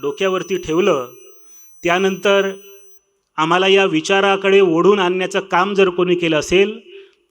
डोक्यावरती ठेवलं, त्यानंतर आम्हाला या विचाराकडे ओढून आणण्याचं काम जर कोणी केलं असेल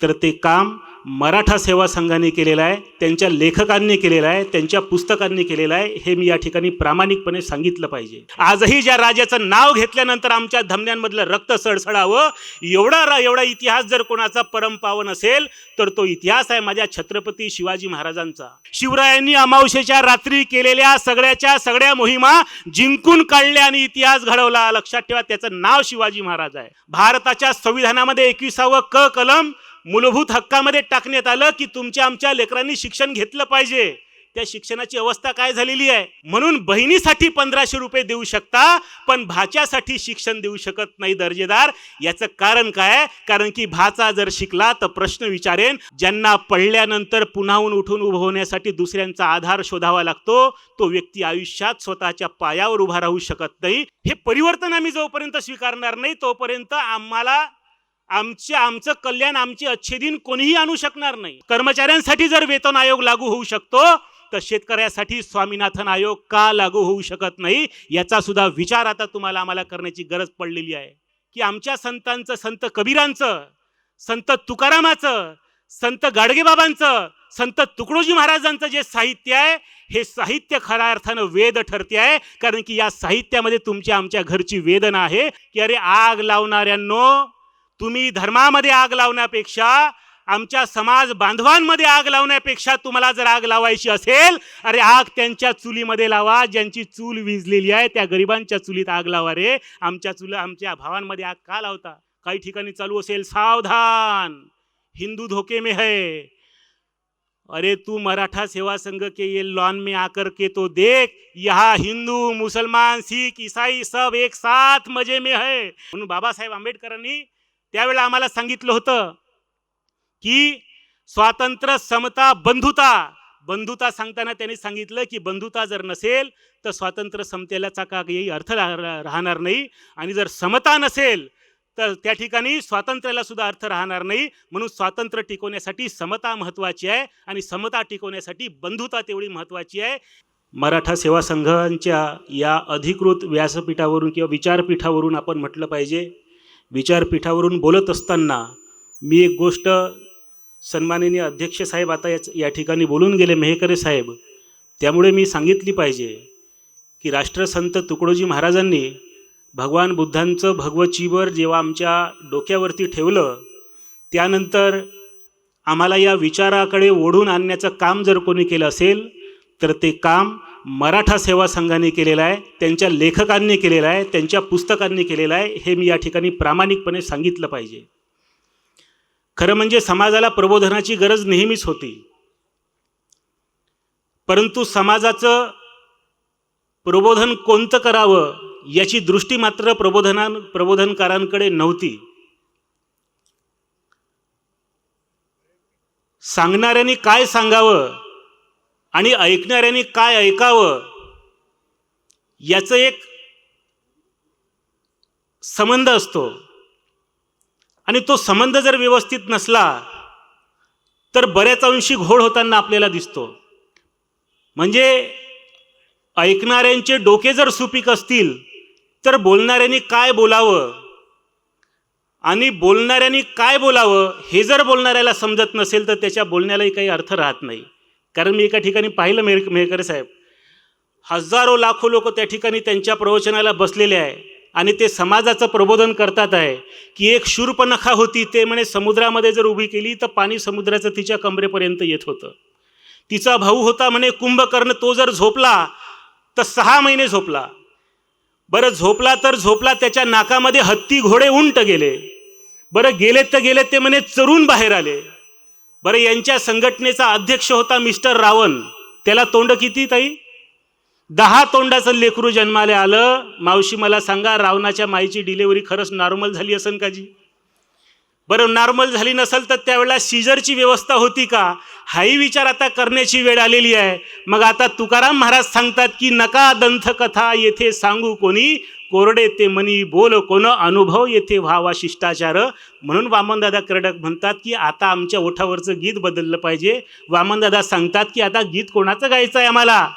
तर ते काम मराठा सेवा संघाने केलेलं आहे, त्यांच्या लेखकांनी केलेलं आहे, त्यांच्या पुस्तकांनी केलेलं आहे, हे मी या ठिकाणी प्रामाणिकपणे सांगितलं पाहिजे। आजही ज्या राजाचं नाव घेतल्यानंतर आमच्या धमन्यांमधलं रक्त सळसळावं एवढा इतिहास जर कोणाचा परमपावन असेल तर तो इतिहास आहे माझ्या छत्रपती शिवाजी महाराजांचा। शिवरायांनी अमावस्येच्या रात्री केलेल्या सगळ्या मोहिमा जिंकून काढल्या आणि इतिहास घडवला। लक्षात ठेवा, त्याचं नाव शिवाजी महाराज आहे। भारताच्या संविधानामध्ये 21वा क कलम मूलभूत हक्कामध्ये टाकण्यात आलं की तुमच्या आमच्या लेकरांनी शिक्षण घेतलं पाहिजे। त्या शिक्षणाची अवस्था काय झालेली आहे? म्हणून बहिणीसाठी 1500 रुपये देऊ शकता पण भाच्यासाठी शिक्षण देऊ शकत नाही दर्जेदार। याचं कारण काय? कारण की भाचा जर शिकला तर प्रश्न विचारेन, ज्यांना पडल्यानंतर पुन्हाहून उठून उभं होण्यासाठी दुसऱ्यांचा आधार शोधावा लागतो तो व्यक्ती आयुष्यात स्वतःच्या पायावर उभा राहू शकत नाही। हे परिवर्तन आम्ही जोपर्यंत स्वीकारणार नाही तोपर्यंत आम्हाला आमचं कल्याण, आमचे अच्छे दिन कोणीही आणू शकणार नाही। कर्मचाऱ्यांसाठी जर वेतन आयोग लागू होऊ शकतो तर शेतकऱ्यासाठी स्वामीनाथन आयोग का लागू होऊ शकत नाही याचा सुद्धा विचार आता तुम्हाला आम्हाला करण्याची गरज पडलेली आहे। की आमच्या संतांचं, संत कबीरांचं, संत तुकारामाचं, संत गाडगेबाबांचं, संत तुकडोजी महाराजांचं जे साहित्य आहे हे साहित्य खऱ्या अर्थानं वेद ठरते आहे। कारण की या साहित्यामध्ये तुमच्या आमच्या घरची वेदना आहे की अरे आग लावणाऱ्यांनो, तुम्ही धर्मामध्ये आग लावण्यापेक्षा, आमच्या समाज बांधवांमध्ये आग लावण्यापेक्षा तुम्हाला जर आग लावायची असेल, अरे आग त्यांच्या चुलीमध्ये लावा, ज्यांची चूल विझलेली आहे त्या गरिबांच्या चुलीत आग लावा रे। आमच्या भावांमध्ये आग का लावता? काही ठिकाणी चालू असेल सावधान हिंदू धोखे में है, अरे तू मराठा सेवा संघ के ये लॉन में आकर के तो देख, यहाँ हिंदू मुसलमान सिख ईसाई सब एक साथ मजे में है। म्हणून बाबासाहेब आंबेडकरांनी त्यावेळेला आम्हाला सांगितलं होतं की स्वातंत्र्य, समता, बंधुता सांगताना त्यांनी सांगितलं की बंधुता जर नसेल तर स्वातंत्र्य समतेलाचा काही अर्थ राहणार नाही आणि जर समता नसेल तर त्या ठिकाणी स्वातंत्र्याला सुद्धा अर्थ राहणार नाही। म्हणून स्वातंत्र्य टिकवण्यासाठी समता महत्त्वाची आहे आणि समता टिकवण्यासाठी बंधुता तेवढी महत्त्वाची आहे। मराठा सेवा संघांच्या या अधिकृत व्यासपीठावरून किंवा विचारपीठावरून आपण म्हटलं पाहिजे, विचारपीठावरून बोलत असताना मी एक गोष्ट, सन्माननीय अध्यक्ष साहेब आता या ठिकाणी बोलून गेले, मेहकरे साहेब, त्यामुळे मी सांगितली पाहिजे की राष्ट्रसंत तुकडोजी महाराजांनी भगवान बुद्धांचं भगवचीवर जेव्हा आमच्या डोक्यावरती ठेवलं त्यानंतर आम्हाला या विचाराकडे ओढून आणण्याचं काम जर कोणी केलं असेल तर ते काम मराठा सेवा संघाने केलेलं आहे, त्यांच्या लेखकांनी केलेलं आहे, त्यांच्या पुस्तकांनी केलेलं आहे, हे मी या ठिकाणी प्रामाणिकपणे सांगितलं पाहिजे। खरं म्हणजे समाजाला प्रबोधनाची गरज नेहमीच होती, परंतु समाजाचं प्रबोधन कोणतं करावं याची दृष्टी मात्र प्रबोधनकारांकडे नव्हती। सांगणाऱ्यांनी काय सांगावं आणि ऐकणाऱ्यांनी काय ऐकावं याचं एक संबंध असतो आणि तो संबंध जर व्यवस्थित नसला तर बऱ्याच अंशी घोळ होताना आपल्याला दिसतो। म्हणजे ऐकणाऱ्यांचे डोके जर सुपीक असतील तर बोलणाऱ्यांनी काय बोलावं आणि बोलणाऱ्यांनी काय बोलावं हे जर बोलणाऱ्याला समजत नसेल तर त्याच्या बोलण्यालाही काही अर्थ राहत नाही। कारण मी एका ठिकाणी पाहिलं, मेहकरे साहेब, हजारो लाखो लोक त्या ठिकाणी त्यांच्या प्रवचनाला बसलेले आहे आणि ते समाजाचं प्रबोधन करतात आहे की एक शूर्पणखा होती, ते म्हणे समुद्रामध्ये जर उभी केली तर पाणी समुद्राचं तिच्या कमरेपर्यंत येत होतं। तिचा भाऊ होता म्हणे कुंभकर्ण, तो जर झोपला तर 6 महिने झोपला। बरं झोपला तर झोपला, त्याच्या नाकामध्ये हत्ती घोडे उंट गेले। बरं गेले तर गेले, ते म्हणे चरून बाहेर आले। बरं यांच्या संघटनेचा अध्यक्ष होता मिस्टर रावण, त्याला तोंड किती ताई? 10 तोंडाचं लेकरू जन्माला आलं। मावशी मला सांगा, रावणाच्या माईची डिलिव्हरी खरंच नॉर्मल झाली असेल का जी? बरं नॉर्मल झाली नसेल तर त्यावेळेला सीजरची व्यवस्था होती का? हाही विचार आता करण्याची वेळ आलेली आहे। मग आता तुकाराम महाराज सांगतात की नका दंथ कथा येथे सांगू कोणी, कोरडे ते मनी बोल कोण, अनुभव येथे व्हावा शिष्टाचार। म्हणून वामनदादा कर्डक म्हणतात की आता आमच्या ओठावरचं गीत बदललं पाहिजे। वामनदादा सांगतात की आता गीत कोणाचं गायचं आहे आम्हाला?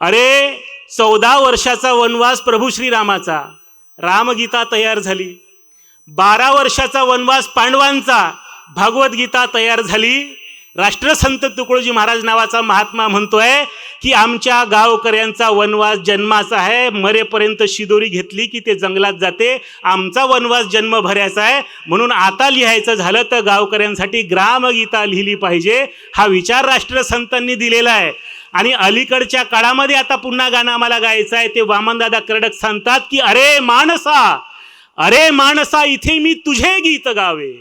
अरे 14 वर्षाचा वनवास प्रभू श्रीरामाचा, रामगीता तयार झाली. 12 वर्षाचा वनवास पांडवांचा, भागवत गीता तयार झाली. राष्ट्रसंत तुकडोजी महाराज नावाचा महात्मा म्हणतोय की आमच्या गावकऱ्यांचा वनवास जन्माचा आहे, मरेपर्यंत शिदोरी घेतली की ते जंगलात जाते. आमचा वनवास जन्म भरायचा आहे, म्हणून आता लिहायचं झालं तर गावकऱ्यांसाठी ग्रामगीता लिहिली पाहिजे. हा विचार राष्ट्रसंतांनी दिलेला आहे. आणि अलीकडच्या काळामध्ये आता पुन्हा गाणं आम्हाला गायचं आहे. ते वामनदादा कर्डक सांगतात की अरे माणसा इथे मी तुझे गीत गावे,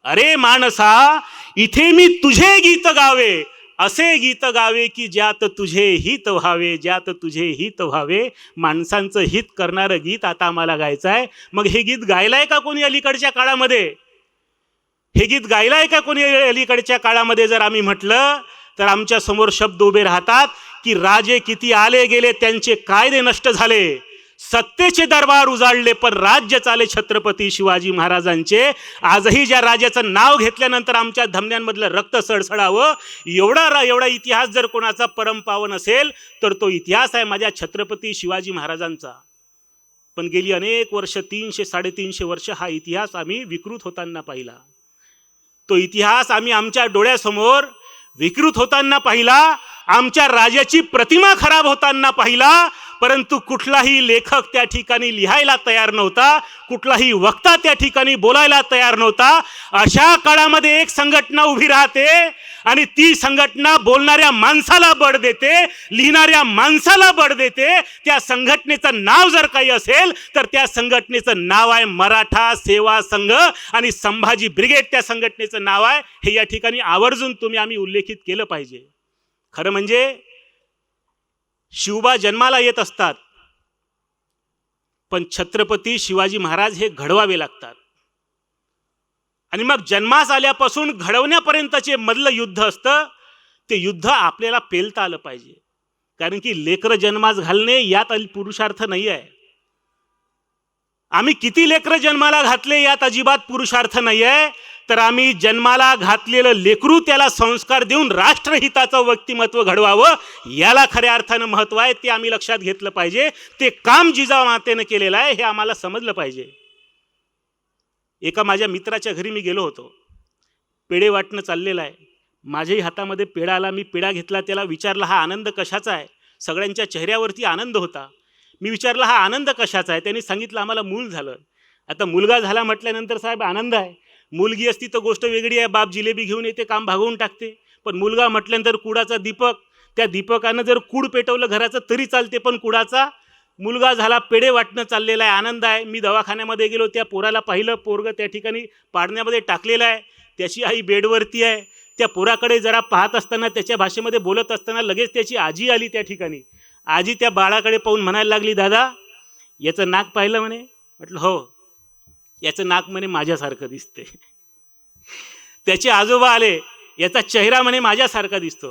अरे माणसा इथे मी तुझे गीत गावे, असे गीत गावे की ज्यात तुझे हित व्हावे, ज्यात तुझे हित व्हावे. माणसांचं हित करणारं गीत आता आम्हाला गायचं आहे. मग हे गीत गायलंय का कोणी अलीकडच्या काळामध्ये? हे गीत गायलंय का कोणी अलीकडच्या काळामध्ये? जर आम्ही म्हटलं तर आमच्या समोर शब्द उभे राहतात की राजे किती आले गेले, त्यांचे कायदे नष्ट झाले, सत्तेचे दरबार उजाडले, पण राज्य चाले छत्रपती शिवाजी महाराजांचे. आजही ज्या राजाचं नाव घेतल्यानंतर आमच्या धमन्यांमधलं रक्त सळसळावं, एवढा इतिहास जर कोणाचा परमपावन असेल तर तो इतिहास आहे माझ्या छत्रपती शिवाजी महाराजांचा. पण गेली अनेक वर्ष, 300-350 वर्ष हा इतिहास आम्ही विकृत होताना पाहिला. तो इतिहास आम्ही आमच्या डोळ्यासमोर विकृत होताना पाहिला, आमच्या राजाची प्रतिमा खराब होताना पाहिला. परंतु कुठलाही लेखक त्या ठिकाणी लिहायला तयार नव्हता, कुठलाही वक्ता त्या ठिकाणी बोलायला तयार नव्हता. अशा काळामध्ये एक संघटना उभी राहते आणि ती संघटना बोलणाऱ्या माणसाला बळ देते, लिहिणाऱ्या माणसाला बळ देते. त्या संघटनेचं नाव जर काही असेल तर त्या संघटनेचं नाव आहे मराठा सेवा संघ आणि संभाजी ब्रिगेड त्या संघटनेचं नाव आहे. हे या ठिकाणी आवर्जून आम्ही उल्लेखित केलं पाहिजे. खरं म्हणजे शिवबा जन्माला येत असतात, पण छत्रपती शिवाजी महाराज हे घडवावे लागतात. आणि मग जन्मास आल्यापासून घडवण्यापर्यंतचे मधलं युद्ध असतं, ते युद्ध आपल्याला पेलता आलं पाहिजे. कारण की लेकरं जन्मास घालणे यात पुरुषार्थ नाही आहे. आम्ही किती लेकरं जन्माला घातले यात अजिबात पुरुषार्थ नाही आहे. तर आम्ही जन्माला घातलेलं लेकरू त्याला संस्कार देऊन राष्ट्रहिताचं व्यक्तिमत्व घडवावं, याला खऱ्या अर्थानं महत्व आहे. ते आम्ही लक्षात घेतलं पाहिजे. ते काम जिजामातेनं केलेलं आहे हे आम्हाला समजलं पाहिजे. एका माझ्या मित्राच्या घरी मी गेलो होतो. पेढे वाटणं चाललेलं आहे. माझ्याही हातामध्ये पेढा आला. मी पेढा घेतला. त्याला विचारला हा आनंद कशाचा आहे? सगळ्यांच्या चेहऱ्यावरती आनंद होता. मी विचारला हा आनंद कशाचा आहे? त्यांनी सांगितलं आम्हाला मूल झालं. आता मुलगा झाला म्हटल्यानंतर साहेब आनंद आहे. मुलगी असती तर गोष्ट वेगळी आहे, बाप जिलेबी घेऊन येते, काम भागवून टाकते. पण मुलगा म्हटल्यानंतर कुडाचा दीपक, त्या दीपकानं जर कूड पेटवलं घराचं तरी चालते, पण कुडाचा मुलगा झाला, पेढे वाटणं चाललेलं आहे, आनंद आहे. मी दवाखान्यामध्ये गेलो, त्या पोराला पाहिलं, पोरगं त्या ठिकाणी पाडण्यामध्ये टाकलेलं आहे, त्याची आई बेडवरती आहे. त्या पोराकडे जरा पाहत असताना, त्याच्या भाषेमध्ये बोलत असताना लगेच त्याची आजी आली त्या ठिकाणी. आजी त्या बाळाकडे पाहून म्हणायला लागली, दादा याचं नाक पाहिलं म्हणे? म्हटलं हो. याचं नाक म्हणे माझ्यासारखं दिसते. त्याचे आजोबा आले, याचा चेहरा म्हणे माझ्यासारखा दिसतो.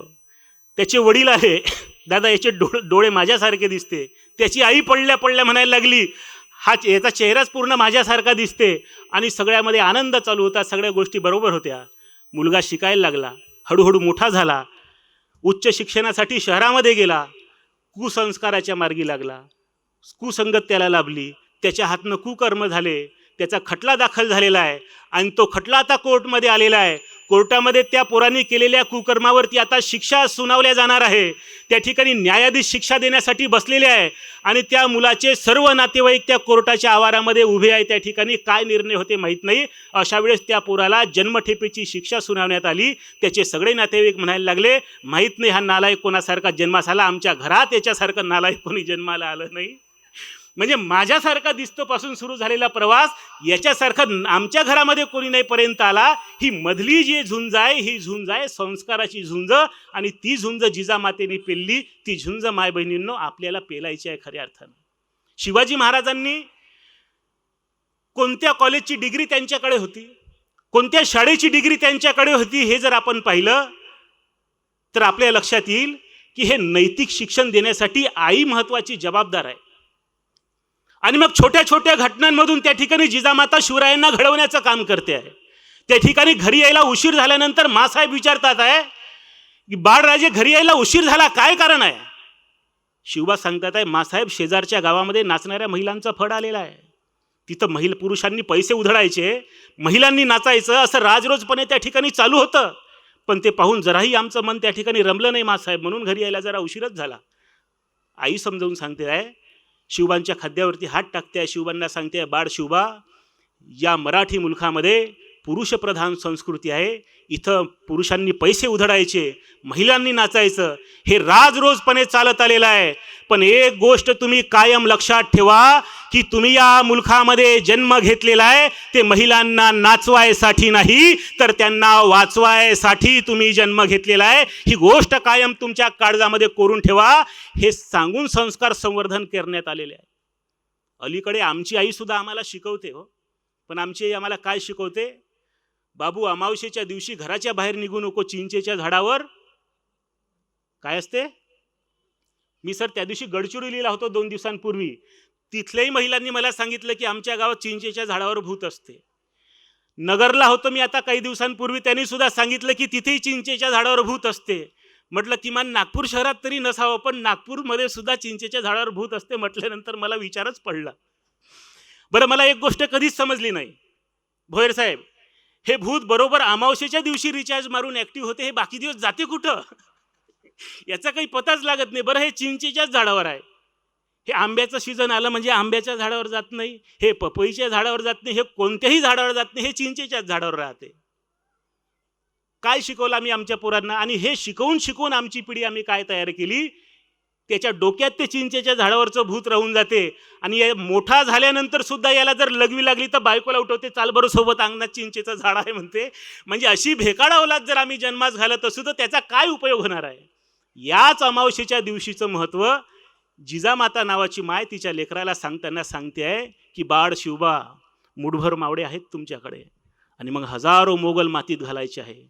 त्याचे वडील आले, दादा याचे डोळे माझ्यासारखे दिसते. त्याची आई पडल्या म्हणायला लागली, याचा चेहराच पूर्ण माझ्यासारखा दिसते. आणि सगळ्यामध्ये आनंद चालू होता, सगळ्या गोष्टी बरोबर होत्या. मुलगा शिकायला लागला, हळूहळू मोठा झाला, उच्च शिक्षणासाठी शहरामध्ये गेला, कुसंस्काराच्या मार्गी लागला, कुसंगत त्याला लाभली, त्याच्या हातनं कुकर्म झाले, त्याचा खटला दाखल झालेला आहे आणि तो खटला आता कोर्टमध्ये आलेला आहे. कोर्टामध्ये त्या पोरांनी केलेल्या कुकर्मावरती आता शिक्षा सुनावल्या जाणार आहे. त्या ठिकाणी न्यायाधीश शिक्षा देण्यासाठी बसलेले आहे आणि त्या मुलाचे सर्व नातेवाईक त्या कोर्टाच्या आवारामध्ये उभे आहे. त्या ठिकाणी काय निर्णय होते माहीत नाही. अशा वेळेस त्या पोराला जन्मठेपेची शिक्षा सुनावण्यात आली. त्याचे सगळे नातेवाईक म्हणायला लागले, माहीत नाही हा नालायक कोणासारखा जन्मास आला, आमच्या घरात याच्यासारखं नालायक कोणी जन्माला आलं नाही. म्हणजे माझ्यासारखा दिसतो पासून सुरू झालेला प्रवास याच्यासारखं आमच्या घरामध्ये कोणी नाही पर्यंत आला. ही मधली जी झुंज आहे, ही झुंज आहे संस्काराची झुंज. आणि ती झुंज जिजामातेने पेलली. ती झुंज माय बहिणींनो आपल्याला पेलायची आहे खऱ्या अर्थानं. शिवाजी महाराजांनी कोणत्या कॉलेजची डिग्री त्यांच्याकडे होती, कोणत्या शाळेची डिग्री त्यांच्याकडे होती, हे जर आपण पाहिलं तर आपल्या लक्षात येईल की हे नैतिक शिक्षण देण्यासाठी आई महत्त्वाची जबाबदार आहे. आणि मग छोट्या छोट्या घटनांमधून त्या ठिकाणी जिजामाता शिवरायांना घडवण्याचं काम करते आहे. त्या ठिकाणी घरी यायला उशीर झाल्यानंतर मासाहेब विचारतात आहे की बाळराजे घरी यायला उशीर झाला, काय कारण आहे? शिवबा सांगतात आहे, मासाहेब शेजारच्या गावामध्ये नाचणाऱ्या महिलांचा फड आलेला आहे. तिथं पुरुषांनी पैसे उधळायचे, महिलांनी नाचायचं, असं राजरोजपणे त्या ठिकाणी चालू होतं. पण ते पाहून जराही आमचं मन त्या ठिकाणी रमलं नाही मासाहेब, म्हणून घरी यायला जरा उशीरच झाला. आई समजावून सांगते आहे, शिवबांच्या खाद्यावरती हात टाकते आहे, शिवबांना सांगते आहे, बाळ शिवबा, या मराठी मुलखामध्ये पुरुषप्रधान संस्कृती आहे. इथं पुरुषांनी पैसे उधळायचे, महिलांनी नाचायचं, हे राजरोजपणे चालत आलेलं आहे. पण एक गोष्ट तुम्ही कायम लक्षात ठेवा, की तुम्ही या मुलखामध्ये जन्म घेतलेला आहे ते महिलांना नाचवायसाठी नाही, तर त्यांना वाचवायसाठी तुम्ही जन्म घेतलेला आहे. ही गोष्ट कायम तुमच्या काळजामध्ये कोरून ठेवा. हे सांगून संस्कार संवर्धन करण्यात आलेले आहे. अलीकडे आमची आई सुद्धा आम्हाला शिकवते हो. पण आमची आई आम्हाला काय शिकवते? बाबू, अमावस्येच्या दिवशी घराच्या बाहेर निघू नको, चिंचेच्या झाडावर काय असते? मी सर त्या दिवशी गडचिरोलीला होतो 2 दिवसांपूर्वी. तिथल्याही महिलांनी मला सांगितलं की आमच्या गावात चिंचेच्या झाडावर भूत असते. नगरला होतो मी आता काही दिवसांपूर्वी, त्यांनी सुद्धा सांगितलं की तिथेही चिंचेच्या झाडावर भूत असते. म्हटलं किमान नागपूर शहरात तरी नसावं, पण नागपूरमध्ये सुद्धा चिंचेच्या झाडावर भूत असते म्हटल्यानंतर मला विचारच पडला. बरं, मला एक गोष्ट कधीच समजली नाही, भोयर साहेब, हे भूत बरोबर अमावस्येच्या दिवशी रिचार्ज मारून ऍक्टिव्ह होते, हे बाकी दिवस जाते कुठं? याचा काही पताच लागत नाही. बरं, हे चिंचेच्याच झाडावर आहे. हे आंब्याचं सीझन आलं म्हणजे आंब्याच्या झाडावर जात नाही, हे पपईच्या झाडावर जात नाही, हे कोणत्याही झाडावर जात नाही, हे चिंचेच्याच झाडावर राहते. काय शिकवलं आम्ही आमच्या पोरांना? आणि हे शिकवून शिकवून आमची पिढी आम्ही काय तयार केली, त्याच्या डोक्यात ते चिंचेच्या झाडावरचं भूत राहून जाते. आणि मोठा झाल्यानंतर सुद्धा याला जर लगवी लागली तर बायकोला उठवते, चाल बरं सोबत अंगणात चिंचेचं झाड आहे म्हणते. म्हणजे अशी भेकाड औलाद जर आम्ही जन्मास घालत असू तर त्याचा काय उपयोग होणार आहे? याच अमावस्येच्या दिवशीचं महत्त्व जिजामाता नावाची माय तिच्या लेकराला सांगताना सांगते आहे की बाळ शिवबा, मुठभर मावडे आहेत तुमच्याकडे, आणि मग हजारो मोगल मातीत घालायचे आहे.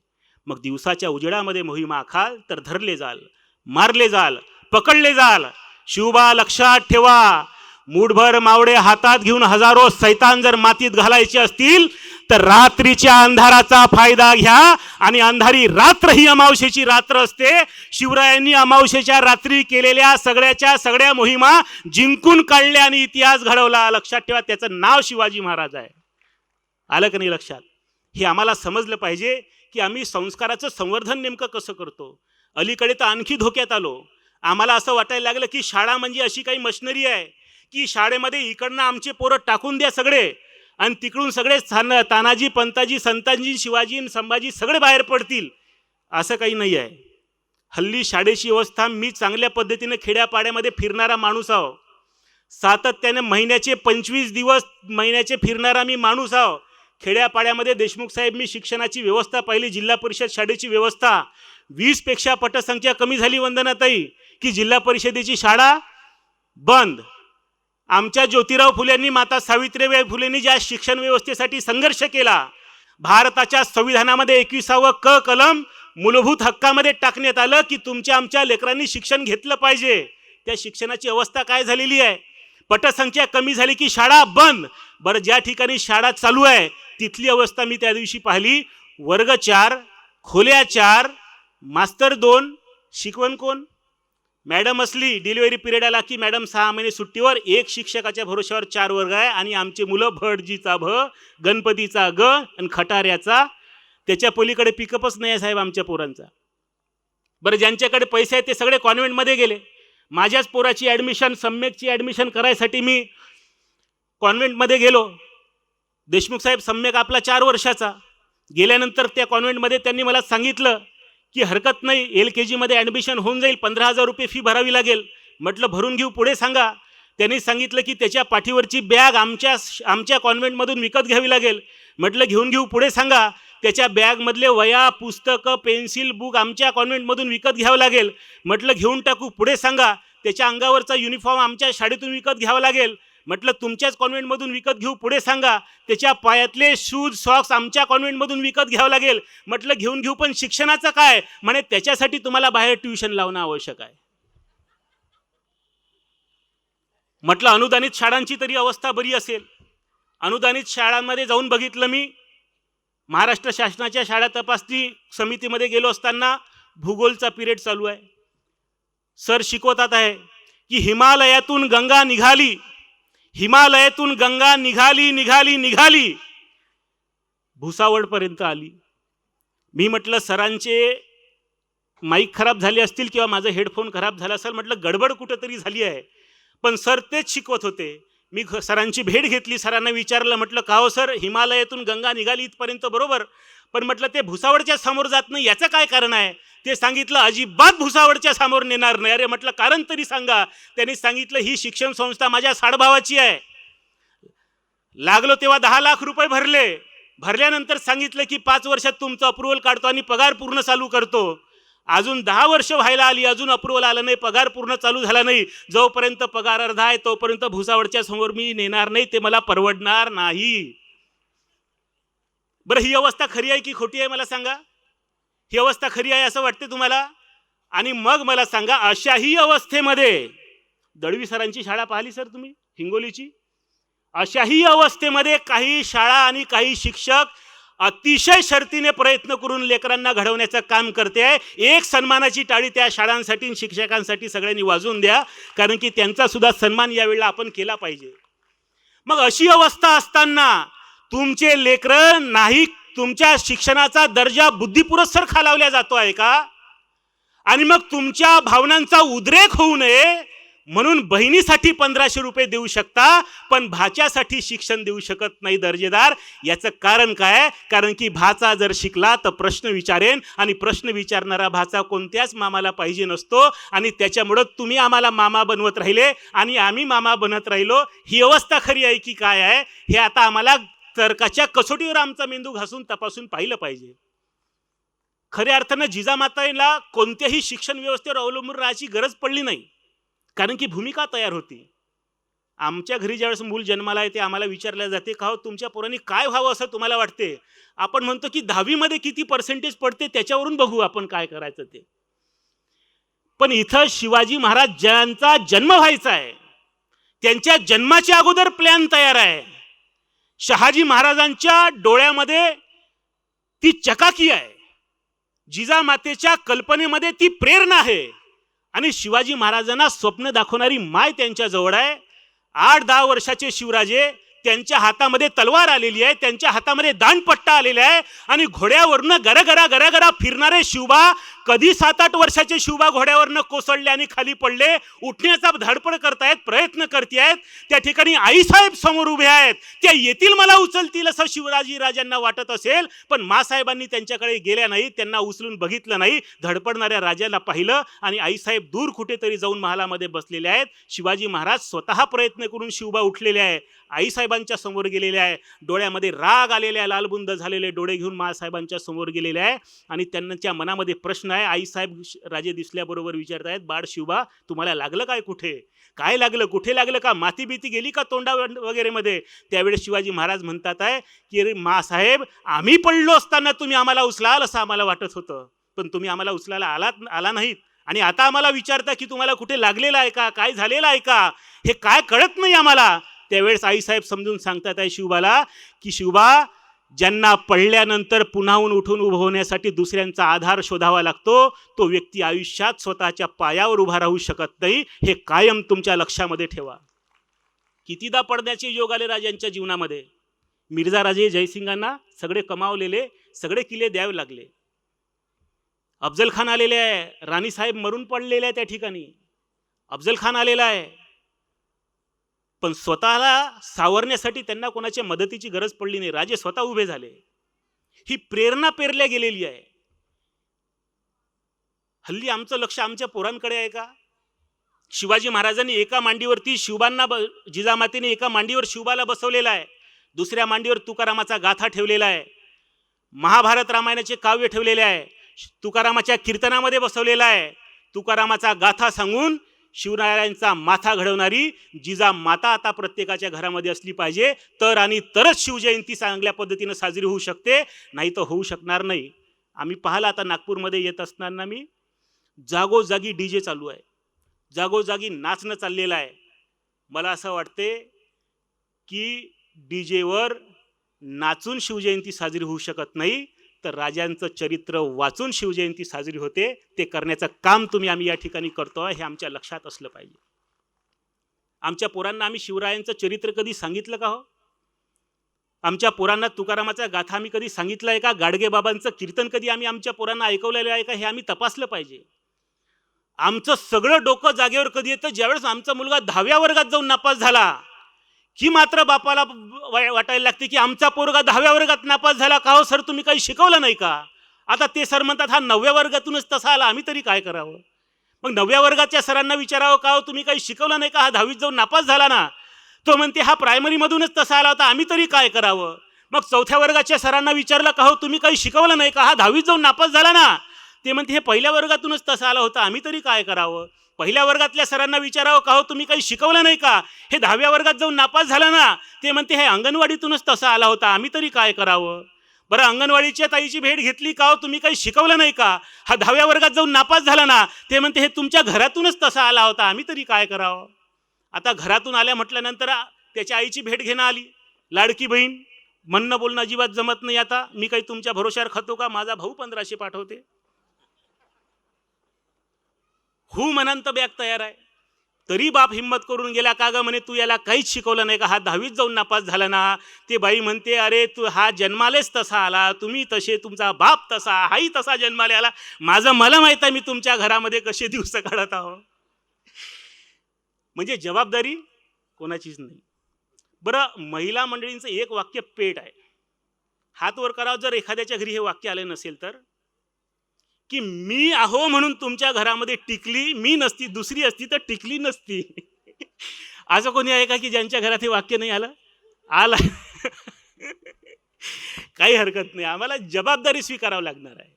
मग दिवसाच्या उजेडामध्ये मोहिमा आखाल तर धरले जाल, मारले जाल, पकडले जाल. शिवबा लक्षात ठेवा, मुठभर मावडे हातात घेऊन हजारो सैतान जर मातीत घालायचे असतील तर रात्रीच्या अंधाराचा फायदा घ्या. आणि अंधारी रात्र ही अमावस्येची रात्र असते. शिवरायांनी अमावस्येच्या रात्री केलेल्या सगळ्या मोहिमा जिंकून काढल्या आणि इतिहास घडवला. लक्षात ठेवा, त्याचं नाव शिवाजी महाराज आहे. आलं का नाही लक्षात? हे आम्हाला समजलं पाहिजे की आम्ही संस्काराचं संवर्धन नेमकं कसं करतो. अलीकडे तर आणखी धोक्यात आलो. आम्हाला असं वाटायला लागलं की शाळा म्हणजे अशी काही मशिनरी आहे की शाळेमध्ये इकडनं आमचे पोरं टाकून द्या सगळे, आणि तिकडून सगळे तानाजी, पंताजी, संताजी, शिवाजी, संभाजी सगळे बाहेर पडतील. असं काही नाही आहे. हल्ली शाळेची व्यवस्था, मी चांगल्या पद्धतीने खेड्यापाड्यामध्ये फिरणारा माणूस आहो, सातत्याने महिन्याचे 25 दिवस महिन्याचे फिरणारा मी माणूस आहो. खेड्यापाड्यामध्ये देशमुख साहेब, मी शिक्षणाची व्यवस्था पाहिली. जिल्हा परिषद शाळेची व्यवस्था 20 पेक्षा पटसंख्या कमी झाली वंदनाताई, की जिल्हा परिषदेची शाळा बंद. आमच्या ज्योतिराव फुलेंनी, माता सावित्रीबाई फुलेंनी ज्या शिक्षण व्यवस्थेसाठी संघर्ष केला, भारताच्या संविधानामध्ये 21वा क कलम मूलभूत हक्कामध्ये टाकण्यात आलं की तुमच्या आमच्या लेकरांनी शिक्षण घेतलं पाहिजे. त्या शिक्षणाची अवस्था काय झालेली आहे? पटसंख्या कमी झाली की शाळा बंद. बरं, ज्या ठिकाणी शाळा चालू आहे तिथली अवस्था मी त्या दिवशी पाहिली. वर्ग 4, खोल्या 4, मास्तर 2, शिकवण कोण? मॅडम असली, डिलिव्हरी पिरियड आला की मॅडम 6 महिने सुट्टीवर, एक शिक्षकाच्या भरोश्यावर 4 वर्ग आहे. आणि आमचे मुलं भटजीचा भ, गणपतीचा ग आणि खटाऱ्याचा, त्याच्या पलीकडे पिकअपच नाही आहे साहेब आमच्या पोरांचा. बरं, ज्यांच्याकडे पैसे आहेत ते सगळे कॉन्व्हेंटमध्ये गेले. माझ्याच पोराची ॲडमिशन, सम्यकची ॲडमिशन करायसाठी मी कॉन्व्हेंटमध्ये गेलो. देशमुख साहेब, सम्यक आपला 4 वर्षाचा. गेल्यानंतर त्या कॉन्व्हेंटमध्ये त्यांनी मला सांगितलं की हरकत नाही, LKG मध्ये ॲडमिशन होऊन जाईल, 15,000 रुपये फी भरावी लागेल. म्हटलं भरून घेऊ, पुढे सांगा. त्यांनी सांगितलं की त्याच्या पाठीवरची बॅग आमच्या कॉन्व्हेंटमधून विकत घ्यावी लागेल. म्हटलं घेऊन घेऊ, पुढे सांगा. त्याच्या बॅगमधले वया, पुस्तकं, पेन्सिल, बुक आमच्या कॉन्व्हेंटमधून विकत घ्यावं लागेल. म्हटलं घेऊन टाकू, पुढे सांगा. त्याच्या अंगावरचा युनिफॉर्म आमच्या शाळेतून विकत घ्यावं लागेल. म्हटलं तुमच्याच कॉन्व्हेंटमधून विकत घेऊ, पुढे सांगा. त्याच्या पायातले शूज, सॉक्स आमच्या कॉन्व्हेंटमधून विकत घ्यावं लागेल. म्हटलं घेऊन घेऊ, पण शिक्षणाचं काय? म्हणे त्याच्यासाठी तुम्हाला बाहेर ट्युशन लावणं आवश्यक आहे. म्हटलं अनुदानित शाळांची तरी अवस्था बरी असेल. अनुदानित शाळांमध्ये जाऊन बघितलं मी. महाराष्ट्र शासनाच्या शाळा तपासणी समितीमध्ये गेलो असताना भूगोलचा पिरियड चालू आहे. सर शिकवतात आहे की हिमालयातून गंगा निघाली, हिमालयातून गंगा निघाली निघाली निघाली भुसावळपर्यंत आली. मी म्हटलं सरांचे माईक खराब झाले असतील किंवा माझं हेडफोन खराब झाला असेल, म्हटलं गडबड कुठंतरी झाली आहे. पण सर तेच शिकवत होते. मी सरांची भेट घेतली, सरांना विचारलं, म्हटलं का हो सर, हिमालयातून गंगा निघाली इथपर्यंत बरोबर, पण म्हटलं ते भुसावळच्या समोर जात नाही, याचं काय कारण आहे? ते सांगितलं अजिबात भुसावळच्या समोर नेणार नाही. अरे म्हटलं कारण तरी सांगा. त्यांनी सांगितलं ही शिक्षण संस्था माझ्या साडभावाची आहे. लागलो तेव्हा 10 लाख रुपये भरले. भरल्यानंतर सांगितलं की 5 वर्षात तुमचं अप्रुव्हल काढतो आणि पगार पूर्ण चालू करतो. अजून 10 वर्ष व्हायला आली, अजून अप्रुव्हल आलं नाही, पगार पूर्ण चालू झाला नाही. जोपर्यंत पगार अर्धा आहे तोपर्यंत भुसावळच्या समोर मी नेणार नाही, ते मला परवडणार नाही. बरं, ही अवस्था खरी आहे की खोटी आहे मला सांगा? ही अवस्था खरी आहे असं वाटते तुम्हाला? आणि मग मला सांगा, अशाही अवस्थेमध्ये दळवी सरांची शाळा पाहिली सर तुम्ही हिंगोलीची? अशाही अवस्थेमध्ये काही शाळा आणि काही शिक्षक अतिशय शर्तीने प्रयत्न करून लेकरांना घडवण्याचं काम करते आहे. एक सन्मानाची टाळी त्या शाळांसाठी शिक्षकांसाठी सगळ्यांनी वाजवून द्या, कारण की त्यांचा सुद्धा सन्मान यावेळेला आपण केला पाहिजे. मग अशी अवस्था असताना तुमचे लेकरं नाही, तुमच्या शिक्षणाचा दर्जा बुद्धिपुरस्सर खालावल्या जातो आहे का? आणि मग तुमच्या भावनांचा उद्रेक होऊ नये म्हणून बहिणीसाठी 1500 रुपये देऊ शकता, पण भाच्यासाठी शिक्षण देऊ शकत नाही दर्जेदार. याचं कारण काय? कारण की भाचा जर शिकला तर प्रश्न विचारेन, आणि प्रश्न विचारणारा भाचा कोणत्याच मामाला पाहिजे नसतो. आणि त्याच्यामुळं तुम्ही आम्हाला मामा बनवत राहिले आणि आम्ही मामा बनत राहिलो. ही अवस्था खरी आहे की काय आहे हे आता आम्हाला तर्काच्या कसोटीवर आमचा मेंदू घासून तपासून पाहिलं पाहिजे. खऱ्या अर्थानं जिजामाताला कोणत्याही शिक्षण व्यवस्थेवर अवलंबून राहायची गरज पडली नाही, कारण की भूमिका तयार होती. आमच्या घरी ज्यावेळेस मूल जन्माला येते आम्हाला विचारल्या जाते, का हो तुमच्या पोरांनी काय व्हावं असं तुम्हाला वाटते? आपण म्हणतो की 10वी मध्ये किती पर्सेंटेज पडते त्याच्यावरून बघू आपण काय करायचं ते. पण इथं शिवाजी महाराज ज्यांचा जन्म व्हायचा आहे त्यांच्या जन्माच्या अगोदर प्लॅन तयार आहे. शहाजी महाराजांच्या डोळ्यामध्ये ती चकाकी आहे, जिजामातेच्या कल्पनेमध्ये ती प्रेरणा आहे, आणि शिवाजी महाराजांना स्वप्न दाखवणारी माय त्यांच्या जवळ आहे. 8-10 वर्षाचे शिवराजे, त्यांच्या हातामध्ये तलवार आलेली आहे, त्यांच्या हातामध्ये दांडपट्टा आलेला आहे, आणि घोड्यावरनं गरगरा गरगरा फिरणारे शिवबा, कधी 7-8 वर्षाचे शिवबा घोड्यावरनं कोसळले आणि खाली पडले, उठण्याचा धडपड करतायत, प्रयत्न करतायत. त्या ठिकाणी आईसाहेब समोर उभे आहेत, त्या येतील मला उचलतील असं शिवराजी राजांना वाटत असेल, पण मासाहेबांनी त्यांच्याकडे गेल्या नाही, त्यांना उचलून बघितलं नाही, धडपडणाऱ्या राजाला पाहिलं, आणि आईसाहेब दूर कुठेतरी जाऊन महालामध्ये बसलेले आहेत. शिवाजी महाराज स्वतः प्रयत्न करून शिवबा उठलेले आहे, आईसाहेबांच्या समोर गेलेले आहे, डोळ्यामध्ये राग आलेले आहे, लालबुंद झालेले डोळे घेऊन मासाहेबांच्या समोर गेलेले आहे, आणि त्यांच्या मनामध्ये प्रश्न आहे. आईसाहेब राजे दिसल्याबरोबर विचारतायत, बाळ शिवबा तुम्हाला लागलं काय? कुठे काय लागलं? कुठे लागलं? का माती भीती गेली का तोंडा वगैरे मध्ये? त्यावेळेस शिवाजी महाराज म्हणतात आहे की मासाहेब, आम्ही पडलो असताना तुम्ही आम्हाला उचलाल असं आम्हाला वाटत होतं, पण तुम्ही आम्हाला उचलायला आला नाहीत, आणि आता आम्हाला विचारता की तुम्हाला कुठे लागलेलं आहे का, काय झालेलं आहे का, हे काय कळत नाही आम्हाला. त्यावेळेस आईसाहेब समजून सांगतात आहे शिवबाला की शिवबा, ज्यांना पडल्यानंतर पुन्हाहून उठून उभं होण्यासाठी दुसऱ्यांचा आधार शोधावा लागतो, तो व्यक्ती आयुष्यात स्वतःच्या पायावर उभा राहू शकत नाही, हे कायम तुमच्या लक्षामध्ये ठेवा. कितीदा पडण्याचे योग आले राजांच्या जीवनामध्ये. मिर्झा राजे जयसिंगांना सगळे कमावलेले सगळे किल्ले द्यावे लागले. अफजल खान आलेले आहे, राणीसाहेब मरून पडलेले आहे त्या ठिकाणी, अफजल खान आलेला आहे, पण स्वतःला सावरण्यासाठी त्यांना कोणाच्या मदतीची गरज पडली नाही, राजे स्वतः उभे झाले. ही प्रेरणा पेरल्या गेलेली आहे. हल्ली आमचं लक्ष आमच्या पोरांकडे आहे का? शिवाजी महाराजांनी एका मांडीवरती शिवबांना, जिजामातेने एका मांडीवर शिवबाला बसवलेला आहे, दुसऱ्या मांडीवर तुकारामाचा गाथा ठेवलेला आहे, महाभारत रामायणाचे काव्य ठेवलेले आहे, तुकारामाच्या कीर्तनामध्ये बसवलेला आहे. तुकारामाचा गाथा सांगून शिवरायांचा माथा घडवणारी जिजामाता आता प्रत्येकाच्या घरामध्ये असली पाहिजे, तर आणि तरच शिवजयंती चांगल्या पद्धतीने साजरी होऊ शकते, नाही तर होऊ शकणार नाही. आम्ही पाहिलं आता नागपूरमध्ये येत असताना मी, जागोजागी डीजे चालू आहे, जागोजागी नाचणं चाललेलं आहे. मला असं वाटते की डीजेवर नाचून शिवजयंती साजरी होऊ शकत नाही, तर राजांचं चरित्र वाचून शिवजयंती साजरी होते. ते करण्याचं काम आम्ही या ठिकाणी करतो, हे आमच्या लक्षात असलं पाहिजे. आमच्या पोरांना आम्ही शिवरायांचं चरित्र कधी सांगितलं का हो? आमच्या पोरांना तुकारामाचा गाथा आम्ही कधी सांगितलं आहे का? गाडगे बाबांचं कीर्तन कधी आम्ही आमच्या पोरांना ऐकवलेलं आहे का? हे आम्ही तपासलं पाहिजे. आमचं सगळं डोकं जागेवर कधी येतं ज्यावेळेस आमचा मुलगा 10व्या वर्गात जाऊन नापास झाला की मात्र बापाला वाटायला लागते की आमचा पोरगा 10व्या वर्गात नापास झाला का हो सर, तुम्ही काही शिकवलं नाही का? आता ते सर म्हणतात हा 9व्या वर्गातूनच तसा आला, आम्ही तरी काय करावं? मग 9व्या वर्गाच्या सरांना विचारावं का हो तुम्ही काही शिकवलं नाही का? हा 10वीत जाऊन नापास झाला ना. तो म्हणते हा प्रायमरीमधूनच तसा आला होता, आम्ही तरी काय करावं? मग 4थ्या वर्गाच्या सरांना विचारलं का हो तुम्ही काही शिकवलं नाही का? हा 10वीत जाऊन नापास झाला ना. ते म्हणते हे 1ल्या वर्गातूनच तसा आला होता, आम्ही तरी काय करावं? 1ल्या वर्गातल्या सरांना विचारावं का हो तुम्ही काही शिकवलं नाही का? हे 10व्या वर्गात जाऊन नापास झाला ना. ते म्हणते हे अंगणवाडीतूनच तसा आला होता, आम्ही तरी काय करावं? बरं अंगणवाडीच्या ताईची भेट घेतली का हो तुम्ही काही शिकवलं नाही का? हा 10व्या वर्गात जाऊन नापास झाला ना. ते म्हणते हे तुमच्या घरातूनच तसा आला होता, आम्ही तरी काय करावं? आता घरातून आल्या म्हटल्यानंतर त्याच्या आईची भेट घेणं आली. लाडकी बहीण म्हणणं बोलणं अजिबात जमत नाही. आता मी काही तुमच्या भरोश्यावर खातो का? माझा भाऊ 1500 पाठवते. हो म्हणान तर बॅग तयार आहे. तरी बाप हिम्मत करून गेला का ग म्हणे तू याला काहीच शिकवलं नाही का? हा 10वीत जाऊन नापास झाला ना. ते बाई म्हणते अरे तू हा जन्मालेच तसा आला, तुम्ही तसे, तुमचा बाप तसा, हाही तसा जन्माले आला. मला माहित आहे मी तुमच्या घरामध्ये कसे दिवस काढत आहो. म्हणजे जबाबदारी कोणाचीच नाही. बरं महिला मंडळींचं एक वाक्य पेट आहे. हात वर करावं जर एखाद्याच्या घरी हे वाक्य आले नसेल तर, की मी आहो म्हणून तुमच्या घरामध्ये टिकली, मी नसती दुसरी असती तर टिकली नसती. असं कोणी आहे का की ज्यांच्या घरात हे वाक्य नाही आलं? आलं. काही हरकत नाही, आम्हाला जबाबदारी स्वीकारावं लागणार आहे.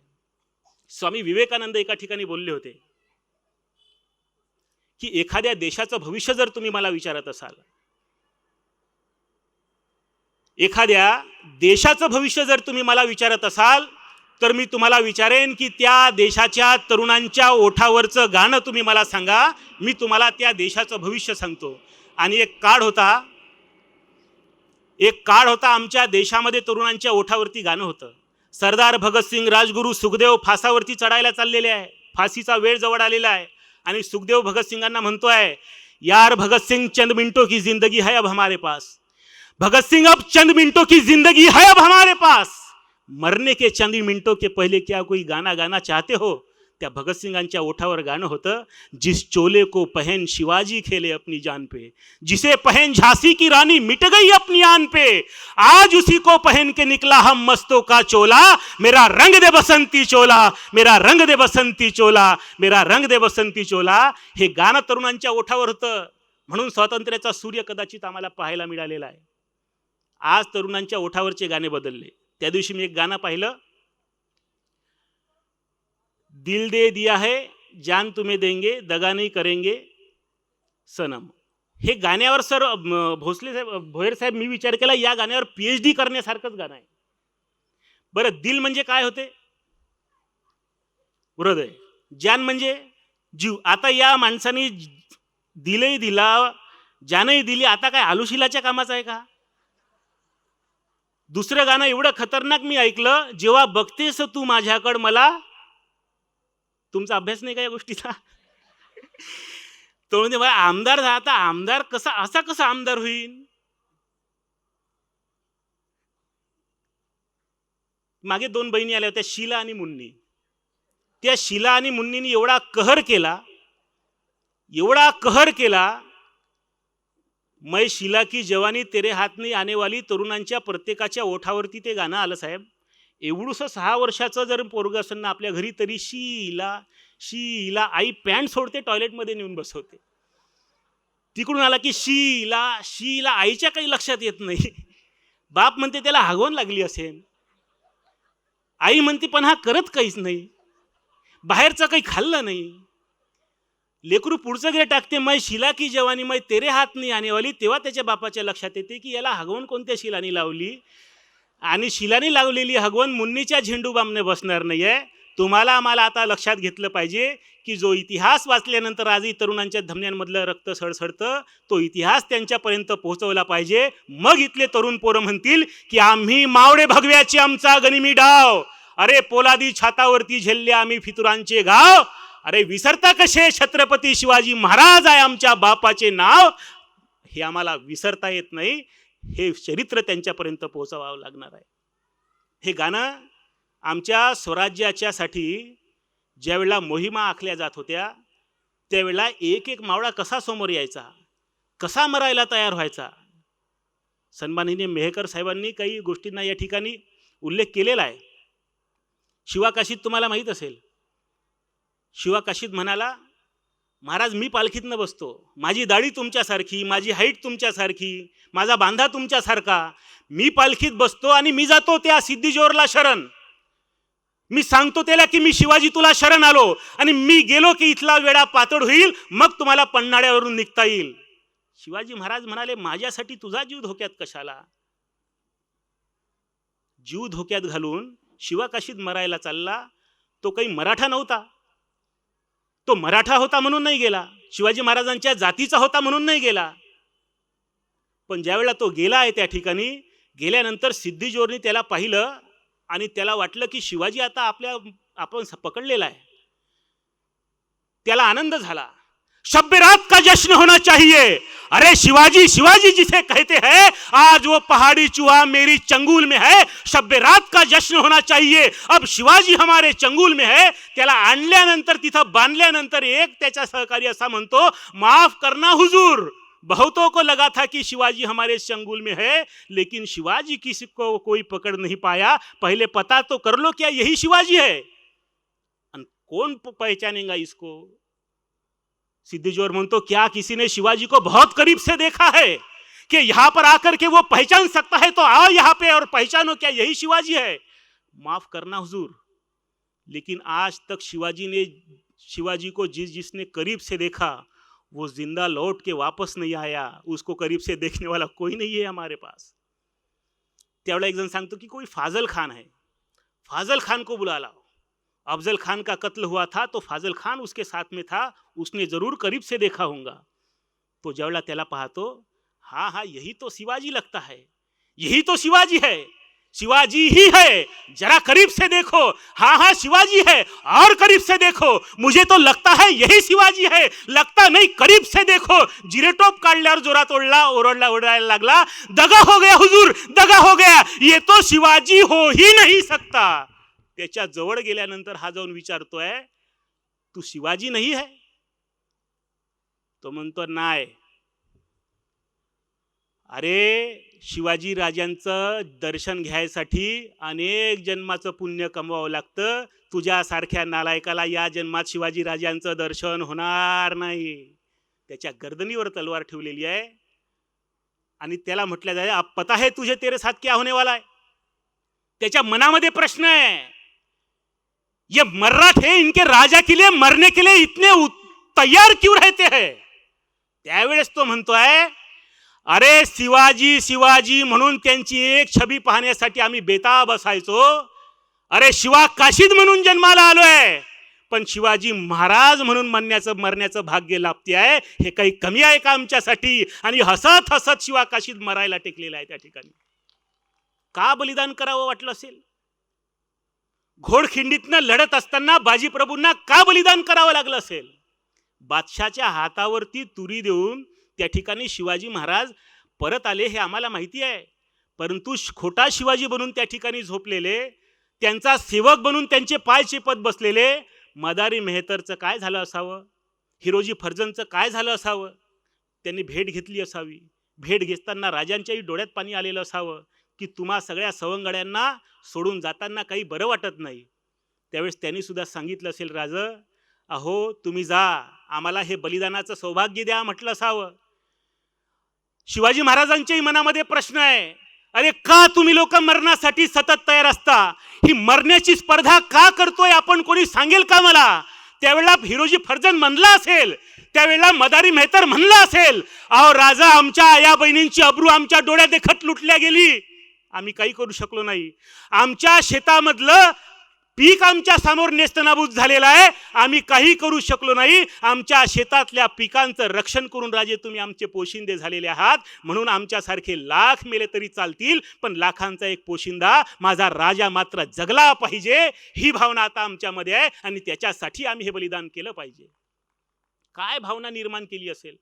स्वामी विवेकानंद एका ठिकाणी बोलले होते की एखाद्या देशाचं भविष्य जर तुम्ही मला विचारत असाल, एखाद्या देशाचं भविष्य जर तुम्ही मला विचारत असाल तर मी तुम्हाला विचारेन की त्या देशाच्या तरुणांच्या ओठावरचं गाणं तुम्ही मला सांगा, मी तुम्हाला त्या देशाचं भविष्य सांगतो. आणि एक काळ होता आमच्या देशामध्ये तरुणांच्या ओठावरती गाणं होतं. सरदार भगतसिंग, राजगुरू सुखदेव फासावरती चढायला चाललेले आहे, फाशीचा वेळ जवळ आलेला आहे. आणि सुखदेव भगतसिंगांना म्हणतोय यार भगतसिंग चंद मिनटों की जिंदगी है अब हमारे पास, भगतसिंग अब चंद मिनटों की जिंदगी है अब हमारे पास, मरने के चंद मिनटों के पहले क्या कोई गाना गाना चाहते हो. त्या भगतसिंगांच्या ओठावर गाणं होतं जिस चोले को पहन शिवाजी खेले अपनी जान पे, जिसे पहन झांसी की रानी मिट गई अपनी आन पे, आज उसी को पहन के निकला हम मस्तों का चोला, मेरा रंग दे बसंती चोला, मेरा रंग दे बसंती चोला, मेरा रंग दे बसंती चोला. हे गाणं तरुणांच्या ओठावर होतं म्हणून स्वातंत्र्याचा सूर्य कदाचित आम्हाला पाहायला मिळालेला आहे. आज तरुणांच्या ओठावरचे गाणे बदलले. त्या दिवशी मी एक गाणं पाहिलं, दिल दे दिया है जान तुम्हें देंगे दगा नहीं करेंगे सनम. हे गाण्यावर सर भोसले साहेब, भोयर साहेब, मी विचार केला या गाण्यावर PhD करण्यासारखंच गाणं आहे. बरं दिल म्हणजे काय होते? हृदय. जान म्हणजे जीव. आता या माणसाने दिलही दिला, जानही दिली, आता काय आलुशिलाच्या कामाचं आहे का? दुसरं गाणं एवढं खतरनाक मी ऐकलं, जेव्हा बघतेस तू माझ्याकडं मला. तुमचा अभ्यास नाही का या गोष्टीचा? तो म्हणजे मला आमदार झाला, आता आमदार कसा आमदार होईल? मागे 2 बहिणी आल्या होत्या, शीला आणि मुन्नी. त्या शीला आणि मुन्नीने एवढा कहर केला, मै शीला की जवानी तेरे हात नहीं आने वाली. तरुणांच्या प्रत्येकाच्या ओठावरती ते गाणं आलं साहेब. एवढूसं 6 वर्षाचं जर पोरग असेल ना आपल्या घरी तरी शीला आई पॅन्ट सोडते, टॉयलेटमध्ये नेऊन बसवते. तिकडून आला की शीला आईच्या काही लक्षात येत नाही. बाप म्हणते त्याला हागवण लागली असेल, आई म्हणते पण हा करत काहीच नाही, बाहेरचं काही खाल्लं नाही. लेकरू पुढचं गे टाकते मै शीला की जवानी मै तेरे हात नाही आने वाली. तेव्हा त्याच्या बापाच्या लक्षात येते की याला हगवण कोणत्या शिलानी लावली, आणि शिलानी लावलेली हगवण मुन्नीच्या झेंडूबामने बसणार नाही आहे. तुम्हाला आम्हाला आता लक्षात घेतलं पाहिजे की जो इतिहास वाचल्यानंतर आजही तरुणांच्या धमन्यांमधलं रक्त सळसळतं, तो इतिहास त्यांच्यापर्यंत पोहोचवला पाहिजे. मग इथले तरुण पोरं म्हणतील की आम्ही मावळे भगव्याचे आमचा गनिमी डाव, अरे पोलादी छातावरती झेलले आम्ही फितुरांचे गाव, अरे विसरता कसे छत्रपती शिवाजी महाराज आहे आमच्या बापाचे नाव. हे आम्हाला विसरता येत नाही, हे चरित्र त्यांच्यापर्यंत पोहोचवावं लागणार आहे. हे गाणं आमच्या स्वराज्याच्यासाठी ज्यावेळेला मोहिमा आखल्या जात होत्या त्यावेळेला एक एक मावळा कसा समोर यायचा, कसा मरायला तयार व्हायचा. सन्माननीय मेहकर साहेबांनी काही गोष्टींना या ठिकाणी उल्लेख केलेला आहे. शिवाकाशीत तुम्हाला माहीत असेल, शिवाकाशीत म्हणाला, महाराज मी पालखीतनं बसतो, माझी दाढी तुमच्यासारखी, माझी हाईट तुमच्यासारखी, माझा बांधा तुमच्यासारखा, मी पालखीत बसतो आणि मी जातो त्या सिद्धीजोरला शरण. मी सांगतो त्याला की मी शिवाजी तुला शरण आलो आणि मी गेलो की इथला वेळा पातळ होईल, मग तुम्हाला पन्हाळ्यावरून निघता येईल. शिवाजी महाराज म्हणाले, माझ्यासाठी तुझा जीव धोक्यात कशाला? जीव धोक्यात घालून शिवाकाशीत मरायला चालला. तो काही मराठा नव्हता, तो मराठा होता म्हणून नाही गेला, शिवाजी महाराजांच्या जातीचा होता म्हणून नाही गेला. पण ज्यावेळेला तो गेला आहे त्या ठिकाणी, गेल्यानंतर सिद्धीजोरनी त्याला पाहिलं आणि त्याला वाटलं की शिवाजी आता आपण पकडलेला आहे. त्याला आनंद झाला. शब्बे रात का जश्न होना चाहिए. अरे शिवाजी शिवाजी जिसे कहते हैं, आज वो पहाड़ी चूहा मेरी चंगुल में है. शब्बे रात का जश्न होना चाहिए. अब शिवाजी हमारे चंगुल में है. त्याला आणल्यानंतर तिथं बांधल्यानंतर एक त्याचा सहकारी असा म्हणतो, माफ करना हुजूर, बहुतों को लगा था कि शिवाजी हमारे चंगुल में है, लेकिन शिवाजी किसी को कोई पकड़ नहीं पाया. पहले पता तो कर लो क्या यही शिवाजी है. कौन पहचानेगा इसको? सिद्धीजोर म्हणतो, क्या किसी ने शिवाजी को बहुत करीब से देखा है कि यहां पर आकर के वो पहचान सकता है? तो आओ यहां पे और पहचानो, क्या यही शिवाजी है. माफ करना हुजूर, लेकिन आज तक शिवाजी को जिसने करीब से देखा वो जिंदा लौट के वापस नहीं आया. उसको करीब से देखने वाला कोई नहीं है हमारे पास. त्यावेळेला एक जण सांगतो की कोई फाजल खान है, फाजल खान को बुला लाओ. अफजल खान का कत्ल हुआ था तो फाजल खान उसके साथ में था, उसने जरूर करीब से देखा होगा. तो ज्यावेळेला त्याला पाहतो, हाँ हाँ यही तो शिवाजी लगता है, यही तो शिवाजी है, शिवाजी ही है, जरा करीब से देखो. हाँ हाँ शिवाजी है, और करीब से देखो. मुझे तो लगता है यही शिवाजी है, लगता नहीं, करीब से देखो. जिरेटोप काढल्यावर जोरात ओरडायला लागला, दगा हो गया हुजूर, दगा हो गया, ये तो शिवाजी हो ही नहीं सकता. त्याच्या जवळ गेल्यानंतर हा जाऊन विचारतोय, तू शिवाजी नाही है? तो म्हणतो नाही. अरे शिवाजी राजांचं दर्शन घ्यायसाठी अनेक जन्माचं पुण्य कमवावं लागतं. तुझ्यासारख्या नालायकाला या जन्मात शिवाजी राजांचं दर्शन होणार नाही. त्याच्या गर्दनीवर तलवार ठेवलेली आहे आणि त्याला म्हटलं जाय, अब पता है तुझे तेरे साथ क्या होने वाला है. त्याच्या मनामध्ये प्रश्न है, ये मर्राठे इनके राजा के लिए मरने के लिए इतने तैयार क्यों रहते हैं. त्यावेळेस तो म्हणतोय, अरे शिवाजी शिवाजी म्हणून त्यांची एक छबी पाहण्यासाठी आम्ही बेताब असायचो. अरे शिवा काशीद म्हणून जन्माला आलोय, पण शिवाजी महाराज म्हणून मरण्याचं भाग्य लाभते आहे. हे काही कमी आहे का आमच्यासाठी? आणि हसत हसत शिवा काशीद मरायला टेकलेला आहे. त्या ठिकाणी का बलिदान करावं वाटलं असेल? घोडखिंडीतनं लढत असताना बाजीप्रभूंना का बलिदान करावं लागलं असेल? बादशाच्या हातावरती तुरी देऊन त्या ठिकाणी शिवाजी महाराज परत आले हे आम्हाला माहिती आहे. परंतु खोटा शिवाजी बनून त्या ठिकाणी झोपलेले, त्यांचा सेवक बनून त्यांचे पाय चेपत बसलेले मदारी मेहतरचं काय झालं असावं? हिरोजी फर्जंदचं काय झालं असावं? त्यांनी भेट घेतली असावी. भेट घेताना राजांच्याही डोळ्यात पाणी आलेलं असावं की तुम्हा सगळ्या सवंगड्यांना सोडून जाताना काही बरं वाटत नाही. त्यावेळेस त्यांनी सुद्धा सांगितलं असेल, राज अहो तुम्ही जा, आम्हाला हे बलिदानाचं सौभाग्य द्या म्हटलं असावं. शिवाजी महाराजांच्याही मनामध्ये प्रश्न आहे, अरे का तुम्ही लोक मरण्यासाठी सतत तयार असता? ही मरण्याची स्पर्धा का करतोय आपण? कोणी सांगेल का मला? त्यावेळेला हिरोजी फर्जंद म्हणला असेल, त्यावेळेला मदारी मेहतर म्हणला असेल, अहो राजा आमच्या आया बहिणींची अब्रू आमच्या डोळ्या देखत लुटल्या गेली, आम्ही काही करू शकलो नाही. आमच्या शेतामधलं पीक आमच्या समोर नेस्तनाबूत झालेलं आहे, आम्ही काही करू शकलो नाही. आमच्या शेतातल्या पिकांचं रक्षण करून राजे तुम्ही आमचे पोशिंदे झालेले आहात, म्हणून आमच्यासारखे लाख मेले तरी चालतील, पण लाखांचा एक पोशिंदा माझा राजा मात्र जगला पाहिजे, ही भावना आता आमच्यामध्ये आहे आणि त्याच्यासाठी आम्ही हे बलिदान केलं पाहिजे. काय भावना निर्माण केली असेल?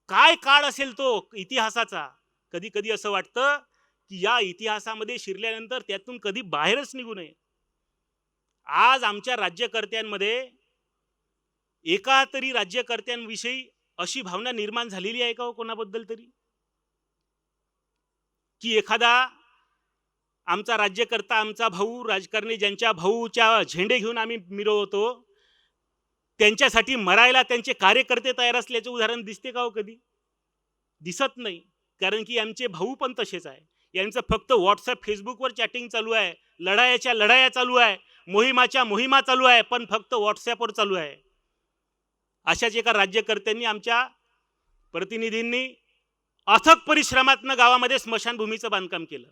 काय काळ असेल तो इतिहासाचा. कधी कधी असं वाटतं की या इतिहासामध्ये शिरल्यानंतर त्यातून कधी बाहेरच निघू नये. आज आमच्या राज्यकर्त्यांमध्ये एका तरी राज्यकर्त्यांविषयी अशी भावना निर्माण झालेली आहे का हो कोणाबद्दल तरी, की एखादा आमचा राज्यकर्ता, आमचा भाऊ राजकारणी, ज्यांच्या भाऊच्या झेंडे घेऊन आम्ही मिरवतो, त्यांच्यासाठी मरायला त्यांचे कार्यकर्ते तयार असल्याचे उदाहरण दिसते का हो कधी? दिसत नाही. कारण की आमचे भाऊ पण तसेच आहे. यांचं फक्त व्हॉट्सअप फेसबुकवर चॅटिंग चालू आहे, लढायाच्या लढाया चालू आहे, मोहिमाच्या मोहिमा चालू आहे, पण फक्त व्हॉट्सअपवर चालू आहे. अशाच एका राज्यकर्त्यांनी, आमच्या प्रतिनिधींनी अथक परिश्रमातनं गावामध्ये स्मशानभूमीचं बांधकाम केलं.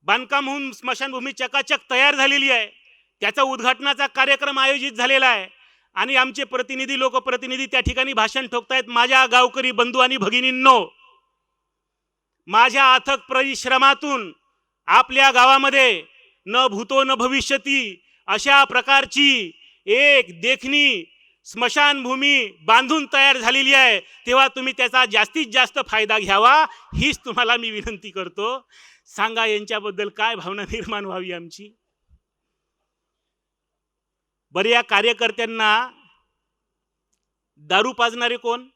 बांधकाम होऊन स्मशानभूमी चकाचक तयार झालेली आहे. त्याचा उद्घाटनाचा कार्यक्रम आयोजित झालेला आहे आणि आमचे प्रतिनिधी, लोकप्रतिनिधी त्या ठिकाणी भाषण ठोकतायत. माझ्या गावकरी बंधू आणि भगिनींनो, माझ्या अथक परिश्रमातून आपल्या गावामध्ये न भूतो न भविष्यती अशा प्रकारची एक देखणी स्मशानभूमी बांधून तयार झालेली आहे. तेव्हा तुम्ही त्याचा जास्तीत जास्त फायदा घ्यावा, हीच तुम्हाला मी विनंती करतो. सांगा यांच्याबद्दल काय भावना निर्माण व्हावी आमची. बरे, या कार्यकर्त्यांना दारू पाजणारे कोण?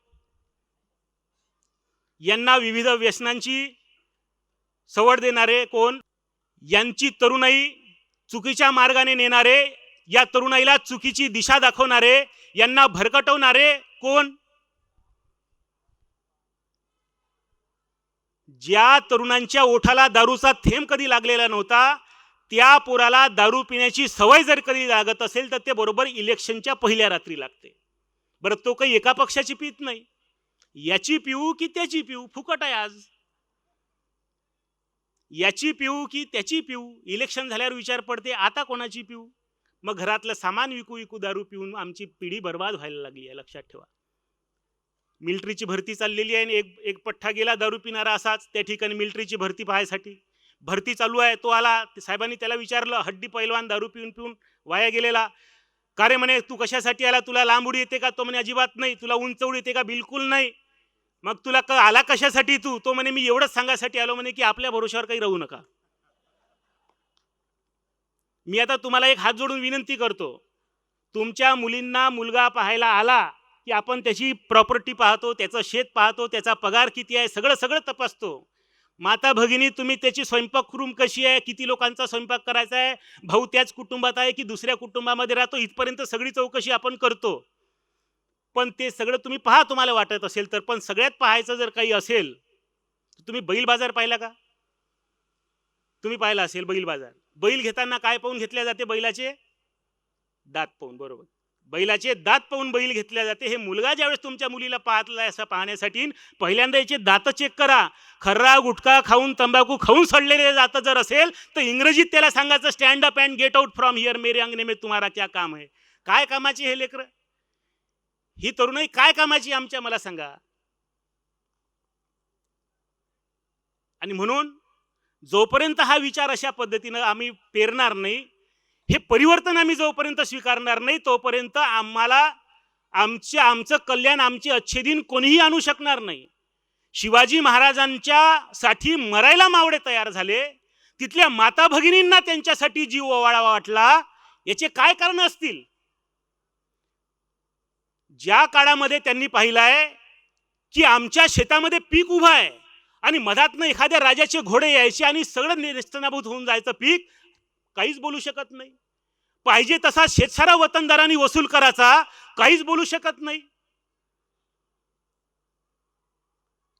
यांना विविध व्यसनांची सवड देणारे कोण? यांची तरुणाई चुकीच्या मार्गाने नेणारे, या तरुणाईला चुकीची दिशा दाखवणारे, यांना भरकटवणारे कोण? ज्या तरुणांच्या ओठाला दारूचा थेंब कधी लागलेला नव्हता, त्या पोराला दारू पिण्याची सवय जर कधी लागत असेल तर ते बरोबर इलेक्शनच्या पहिल्या रात्री लागते. बरं, तो काही एका पक्षाची पित नाही. याची पिऊ की त्याची पिऊ, फुकट आहे आज. याची पिऊ की त्याची पिऊ, इलेक्शन झाल्यावर विचार पडते आता कोणाची पिऊ. मग घरातलं सामान विकू विकू दारू पिऊन आमची पिढी बर्बाद व्हायला लागली आहे. लक्षात ठेवा. मिलिटरीची भरती चाललेली आहे आणि एक पठ्ठा गेला दारू पिणारा असाच त्या ठिकाणी मिलिटरीची भरती पाहायसाठी. भरती चालू आहे, तो आला. साहेबांनी त्याला विचारलं, हड्डी पैलवान दारू पिऊन पिऊन वाया गेलेला, का रे म्हणे तू कशासाठी आला, तुला लांब उडी येते का? तो म्हणे अजिबात नाही. तुला उंच उडी येते का? बिलकुल नाही. मग तुला आला कशासाठी तू? तो म्हणे मी एवढंच सांगायसाठी आलो म्हणे की आपल्या भरोशावर काही राहू नका. मी आता तुम्हाला एक हात जोडून विनंती करतो, तुमच्या मुलींना मुलगा पाहायला आला की आपण त्याची प्रॉपर्टी पाहतो, त्याचं शेत पाहतो, त्याचा पगार किती आहे, सगळं सगळं तपासतो. माता भगिनी, तुम्ही त्याची स्वयंपाक रूम कशी आहे, किती लोकांचा स्वयंपाक करायचा आहे, भाऊ त्याच कुटुंबात आहे की दुसऱ्या कुटुंबामध्ये राहतो, इथपर्यंत सगळी चौकशी आपण करतो. पण ते सगळं तुम्ही पहा तुम्हाला वाटत असेल तर. पण सगळ्यात पाहायचं जर काही असेल, तुम्ही बैल बाजार पाहिला का? तुम्ही पाहिला असेल बैल बाजार. बैल घेताना काय पाहून घेतल्या जाते? बैलाचे दात पाहून. बरोबर, बैलाचे दात पाहून बैल घेतल्या जाते. हे मुलगा ज्यावेळेस तुमच्या मुलीला पाहतला असं पाहण्यासाठी पहिल्यांदा याचे दात चेक करा. खर्रा गुटखा खाऊन, तंबाखू खाऊन सडलेले दात जर असेल तर इंग्रजीत त्याला सांगायचं stand up and get out from here, मेरे अंगने में तुम्हारा क्या काम है. काय कामाची हे लेकर, ही तरुणाई काय कामाची आमच्या, मला सांगा. आणि म्हणून जोपर्यंत हा विचार अशा पद्धतीनं आम्ही पेरणार नाही, हे परिवर्तन आम्ही जोपर्यंत स्वीकारणार नाही, तोपर्यंत आम्हाला आमचं कल्याण, आमचे अच्छे दिन कोणीही आणू शकणार नाही. शिवाजी महाराजांच्या साठी मरायला मावळे तयार झाले, तिथल्या माता भगिनींना त्यांच्यासाठी जीव ओवाळा वाटला. याचे काय कारण असतील? ज्या काळामध्ये त्यांनी पाहिलंय की आमच्या शेतामध्ये पीक उभं आहे आणि मधातनं एखाद्या राजाचे घोडे यायचे आणि सगळं नेस्तनाभूत होऊन जायचं पीक, काहीच बोलू शकत नाही. पाहिजे तसा शेतसारा वतनदारांनी वसूल करायचा, काहीच बोलू शकत नाही.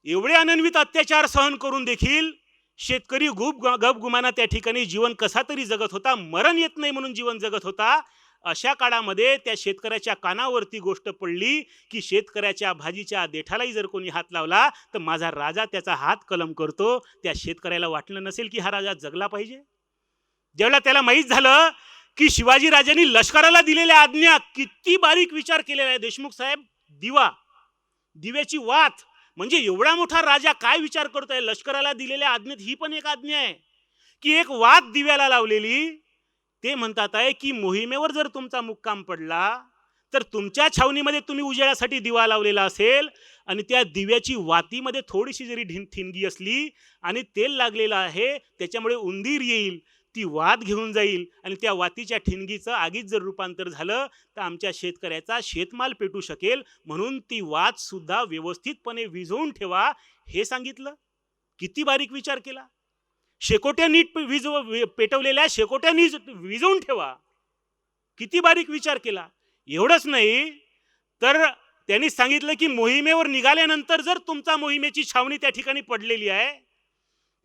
एवढे अनन्वित अत्याचार सहन करून देखील शेतकरी गपगुमाना त्या ठिकाणी जीवन कसा तरी जगत होता. मरण येत नाही म्हणून जीवन जगत होता. अशा काळामध्ये त्या शेतकऱ्याच्या कानावरती गोष्ट पडली की शेतकऱ्याच्या भाजीच्या देठालाही जर कोणी हात लावला तर माझा राजा त्याचा हात कलम करतो. त्या शेतकऱ्याला वाटलं नसेल की हा राजा जगला पाहिजे. ज्यावेळेला त्याला माहीत झालं की शिवाजी राजांनी लष्कराला दिलेल्या आज्ञा, किती बारीक विचार केलेला आहे देशमुख साहेब. दिव्याची वात म्हणजे एवढा मोठा राजा काय विचार करतोय. लष्कराला दिलेल्या आज्ञेत ही पण एक आज्ञा आहे की एक वात दिव्याला लावलेली. ते म्हणतात आहे की मोहिमेवर जर तुमचा मुक्काम पडला तर तुमच्या छावणीमध्ये तुम्ही उजेडासाठी दिवा लावलेला असेल आणि त्या दिव्याची वातीमध्ये थोडीशी जरी ठिणगी असली आणि तेल लागलेलं आहे, त्याच्यामुळे उंदीर येईल, ती वात घेऊन जाईल आणि त्या वातीच्या ठिणगीचं आगीत जर रूपांतर झालं तर आमच्या शेतकऱ्याचा शेतमाल पेटू शकेल, म्हणून ती वात सुद्धा व्यवस्थितपणे विझवून ठेवा हे सांगितलं. किती बारीक विचार केला. शेकोट्या नीट पेटवलेल्या शेकोट्या नीट विझवून ठेवा. किती बारीक विचार केला. एवढंच नाही तर त्यांनी सांगितलं की मोहिमेवर निघाल्यानंतर जर तुमचा मोहिमेची छावणी त्या ठिकाणी पडलेली आहे,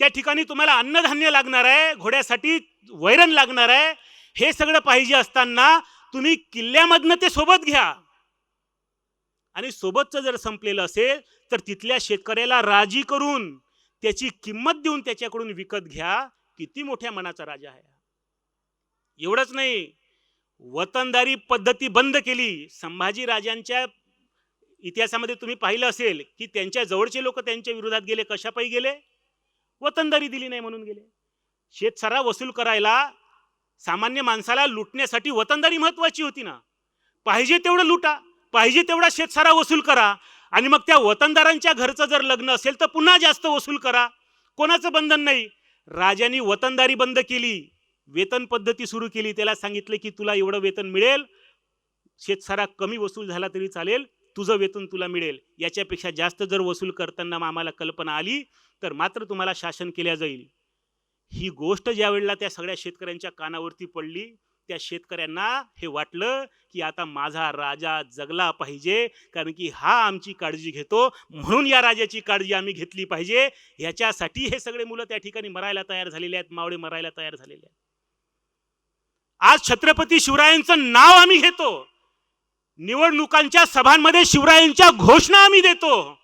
त्या ठिकाणी तुम्हाला अन्नधान्य लागणार आहे, घोड्यासाठी वैरण लागणार आहे, हे सगळं पाहिजे असताना तुम्ही किल्ल्यामधनं ते सोबत घ्या आणि सोबतचं जर संपलेलं असेल तर तिथल्या शेतकऱ्याला राजी करून त्याची किंमत देऊन त्याच्याकडून विकत घ्या. किती मोठ्या मनाचा राजा आहे. एवढंच नाही, वतनदारी पद्धती बंद केली. संभाजी राजांच्या इतिहासामध्ये तुम्ही पाहिलं असेल की त्यांच्या जवळचे लोक त्यांच्या विरोधात गेले. कशापायी गेले? वतनदारी दिली नाही म्हणून गेले. शेतसारा वसूल करायला सामान्य माणसाला लुटण्यासाठी वतनदारी महत्वाची होती ना. पाहिजे तेवढं लुटा, पाहिजे तेवढा शेतसारा वसूल करा आणि मग त्या वतनदारांच्या घरचं जर लग्न असेल तर पुन्हा जास्त वसूल करा. कोणाचं बंधन नाही. राजांनी वतनदारी बंद केली, वेतन पद्धती सुरू केली. त्याला सांगितलं की तुला एवढं वेतन मिळेल, शेतसारा कमी वसूल झाला तरी चालेल, तुझं वेतन तुला मिळेल. याच्यापेक्षा जास्त जर वसूल करताना आम्हाला कल्पना आली तर मात्र तुम्हाला शासन केल्या जाईल. ही गोष्ट ज्या वेळेला त्या सगळ्या शेतकऱ्यांच्या कानावरती पडली, त्या शेतकऱ्यांना हे वाटलं की आता माझा राजा जगला पाहिजे, कारण की हा आमची काळजी घेतो, म्हणून या राजाची काळजी आम्ही घेतली पाहिजे. याच्यासाठी हे सगळे मुलं त्या ठिकाणी मरायला तयार झालेले आहेत, मावळे मरायला तयार झालेले आहेत. आज छत्रपती शिवरायांचं नाव आम्ही घेतो, निवडणुकांच्या सभांमध्ये शिवरायांच्या घोषणा आम्ही देतो,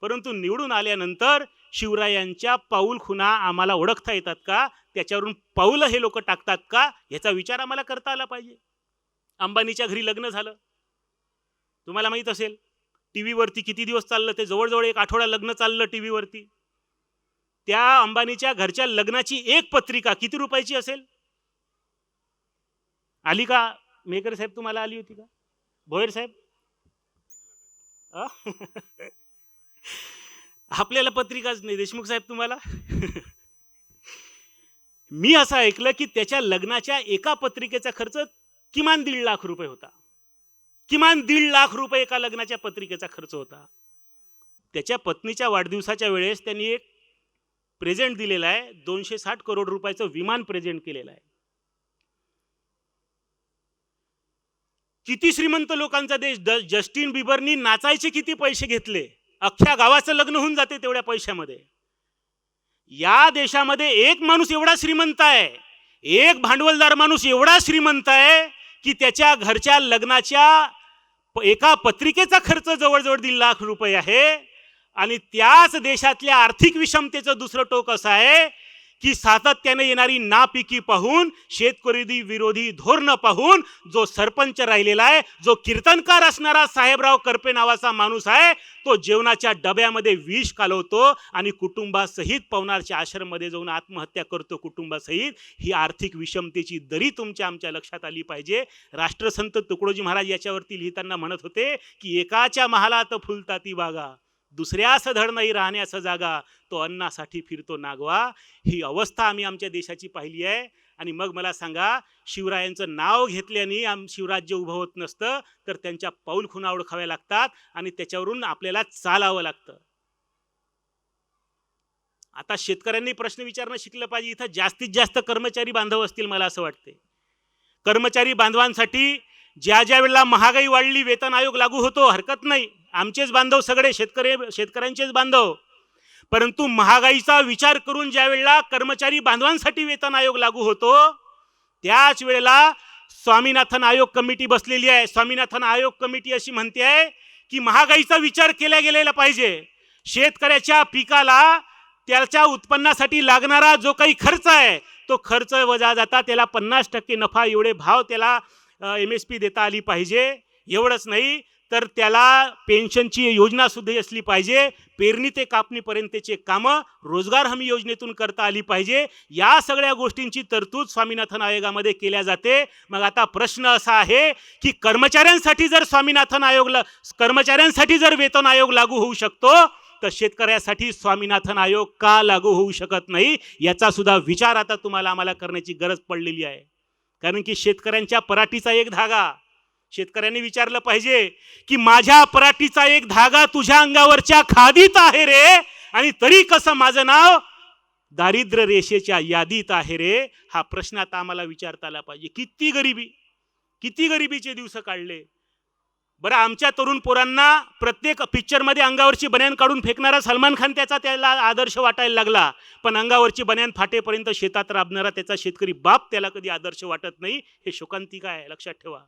परंतु निवडून आल्यानंतर शिवरायांच्या पाऊलखुणा आम्हाला ओळखता येतात का? त्याच्यावरून पाऊल हे लोक टाकतात का? याचा विचार आम्हाला करता आला पाहिजे. अंबानीच्या घरी लग्न झालं, तुम्हाला माहित असेल. टीव्हीवरती किती दिवस चाललं ते? जवळजवळ 1 आठवडा लग्न चाललं टीव्हीवरती. त्या अंबानीच्या घरच्या लग्नाची एक पत्रिका किती रुपयाची असेल? आली का? मेकर साहेब तुम्हाला आली होती का? भोयर साहेब आपल्याला पत्रिकाच नाही. देशमुख साहेब तुम्हाला मी असं ऐकलं की त्याच्या लग्नाच्या एका पत्रिकेचा खर्च किमान 1.5 लाख रुपये होता. किमान 1.5 लाख रुपये एका लग्नाच्या पत्रिकेचा खर्च होता. त्याच्या पत्नीच्या वाढदिवसाच्या वेळेस त्यांनी एक प्रेझेंट दिलेला आहे. 260 करोड रुपयाचं विमान प्रेझेंट केलेलं आहे. किती श्रीमंत लोकांचा देश. जस्टिन बिबरनी नाचायचे किती पैसे घेतले, अख्ख्या गावाचं लग्न होऊन जाते तेवढ्या पैशामध्ये. या देशामध्ये एक माणूस एवढा श्रीमंत आहे, एक भांडवलदार माणूस एवढा श्रीमंत आहे की त्याच्या घरच्या लग्नाच्या एका पत्रिकेचा खर्च जवळजवळ 1.5 लाख रुपये आहे. आणि त्याच देशातल्या आर्थिक विषमतेचं दुसरं टोक असं आहे की सातत्याने येणारी नापिकी पाहून, शेतकरी विरोधी धोरण पाहून जो सरपंच राहिलेला आहे, जो कीर्तनकार असणारा साहेबराव करपे नावाचा माणूस आहे, तो जेवणाच्या डब्यामध्ये विष कालवतो आणि कुटुंबासहित पवनारच्या आश्रममध्ये जाऊन आत्महत्या करतो कुटुंबासहित. ही आर्थिक विषमतेची दरी तुमच्या आमच्या लक्षात आली पाहिजे. राष्ट्रसंत तुकडोजी महाराज याच्यावरती लिहिताना म्हणत होते की एकाच्या महालात फुलता ती बागा, दुसऱ्यास धड नाही राहण्यास जागा, तो अन्नासाठी फिरतो नागवा. ही अवस्था आम्ही आमच्या देशाची पाहिली आहे. आणि मग मला सांगा, शिवरायांचं नाव घेतल्याने शिवराज्य उभं होत नसतं, तर त्यांच्या पाऊलखुणा ओळखाव्या लागतात आणि त्याच्यावरून आपल्याला चालावं लागतं. आता शेतकऱ्यांनी प्रश्न विचारणं शिकलं पाहिजे. इथं जास्तीत जास्त कर्मचारी बांधव असतील मला असं वाटते. कर्मचारी बांधवांसाठी ज्या ज्या वेळेला महागाई वाढली, वेतन आयोग लागू होतो, हरकत नाही, आमचेच बांधव सगळे शेतकऱ्यांचेच बांधव. परंतु महागाईचा विचार करून ज्या वेळेला कर्मचारी बांधवांसाठी वेतन आयोग लागू होतो, त्याच वेळेला स्वामीनाथन आयोग कमिटी बसलेली आहे. स्वामीनाथन आयोग कमिटी अशी म्हणते आहे की महागाईचा विचार केला गेलेला पाहिजे. शेतकऱ्याच्या पिकाला, त्याच्या उत्पन्नासाठी लागणारा जो काही खर्च आहे, तो खर्च वजा जाता त्याला 50% नफा एवढे भाव त्याला MSP देता आली पाहिजे. एवढंच नाही तर त्याला पेन्शनची योजना सुद्धा असली पाहिजे, पेरणी ते कापणीपर्यंतचे कामं रोजगार हमी योजनेतून करता आली पाहिजे. या सगळ्या गोष्टींची तरतूद स्वामीनाथन आयोगामध्ये केल्या जाते. मग आता प्रश्न असा आहे की कर्मचाऱ्यांसाठी जर वेतन आयोग लागू होऊ शकतो, तर शेतकऱ्यासाठी स्वामीनाथन आयोग का लागू होऊ शकत नाही, याचा सुद्धा विचार आता तुम्हाला आम्हाला करण्याची गरज पडलेली आहे. कारण की शेतकऱ्यांच्या पराठीचा एक धागा, शेतकऱ्यांनी विचारलं पाहिजे की माझ्या पराठीचा एक धागा तुझ्या अंगावरच्या खादीत आहे रे, आणि तरी कसं माझं नाव दारिद्र्य रेषेच्या यादीत आहे रे. हा प्रश्न आता आम्हाला विचारता आला पाहिजे. किती गरिबीचे दिवस काढले. बरं, आमच्या तरुण पोरांना प्रत्येक पिक्चरमध्ये अंगावरची बन्यान काढून फेकणारा सलमान खान त्याला आदर्श वाटायला लागला, पण अंगावरची बन्यान फाटेपर्यंत शेतात राबणारा त्याचा शेतकरी बाप त्याला कधी आदर्श वाटत नाही. हे शोकांतिका आहे, लक्षात ठेवा.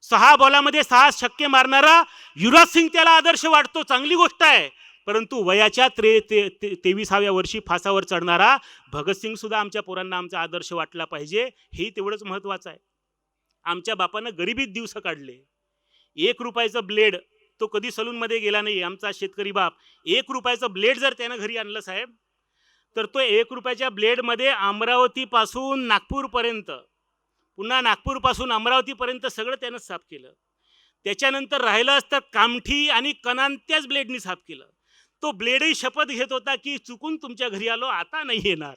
6 बॉलामध्ये 6 छक्के मारणारा युवराज सिंग त्याला आदर्श वाटतो, चांगली गोष्ट आहे. परंतु वयाच्या 23व्या वर्षी फासावर चढणारा भगतसिंग सुद्धा आमच्या पोरांना आमचा आदर्श वाटला पाहिजे, हे तेवढंच महत्वाचं आहे. आमच्या बापानं गरिबीत दिवस काढले. 1 रुपयाचं ब्लेड तो कधी सलूनमध्ये गेला नाही आमचा शेतकरी बाप. 1 रुपयाचं ब्लेड जर त्यानं घरी आणलं साहेब, तर तो 1 रुपयाच्या ब्लेडमध्ये अमरावतीपासून नागपूरपर्यंत, पुन्हा नागपूरपासून अमरावतीपर्यंत सगळं त्यानं साफ केलं. त्याच्यानंतर राहिलं असतं कामठी आणि कणान त्याच ब्लेडनी साफ केलं. तो ब्लेडही शपथ घेत होता की चुकून तुमच्या घरी आलो, आता नाही येणार.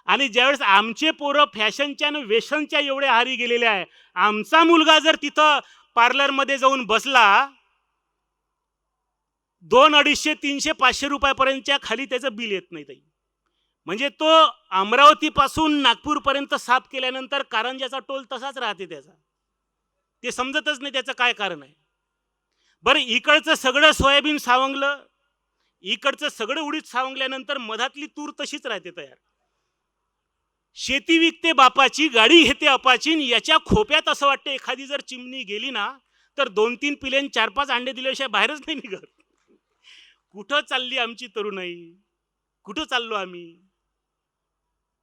आणि ज्यावेळेस आमचे पोरं फॅशनच्या आणि वेशनच्या एवढे आहारी गेलेले आहे, आमचा मुलगा जर तिथं पार्लरमध्ये जाऊन बसला, 200, 250, 300, 500 रुपयापर्यंतच्या खाली त्याचं बिल येत नाही ताई. म्हणजे तो अमरावतीपासून नागपूरपर्यंत साफ केल्यानंतर कारंजाचा टोल तसाच राहते त्याचा. ते समजतच नाही त्याचं काय कारण आहे. बरं, इकडचं सगळं सोयाबीन सावंगलं, इकडचं सगळं उडीद सावंगल्यानंतर मधातली तूर तशीच राहते तयार. शेती विकते बापाची, गाडी घेते अपाची, याच्या खोप्यात असं वाटतं एखादी जर चिमणी गेली ना, तर 2-3 पिलेन 4-5 अंडे दिल्याशिवाय बाहेरच नाही निघत. कुठं चालली आमची तरुणाई, कुठं चाललो आम्ही.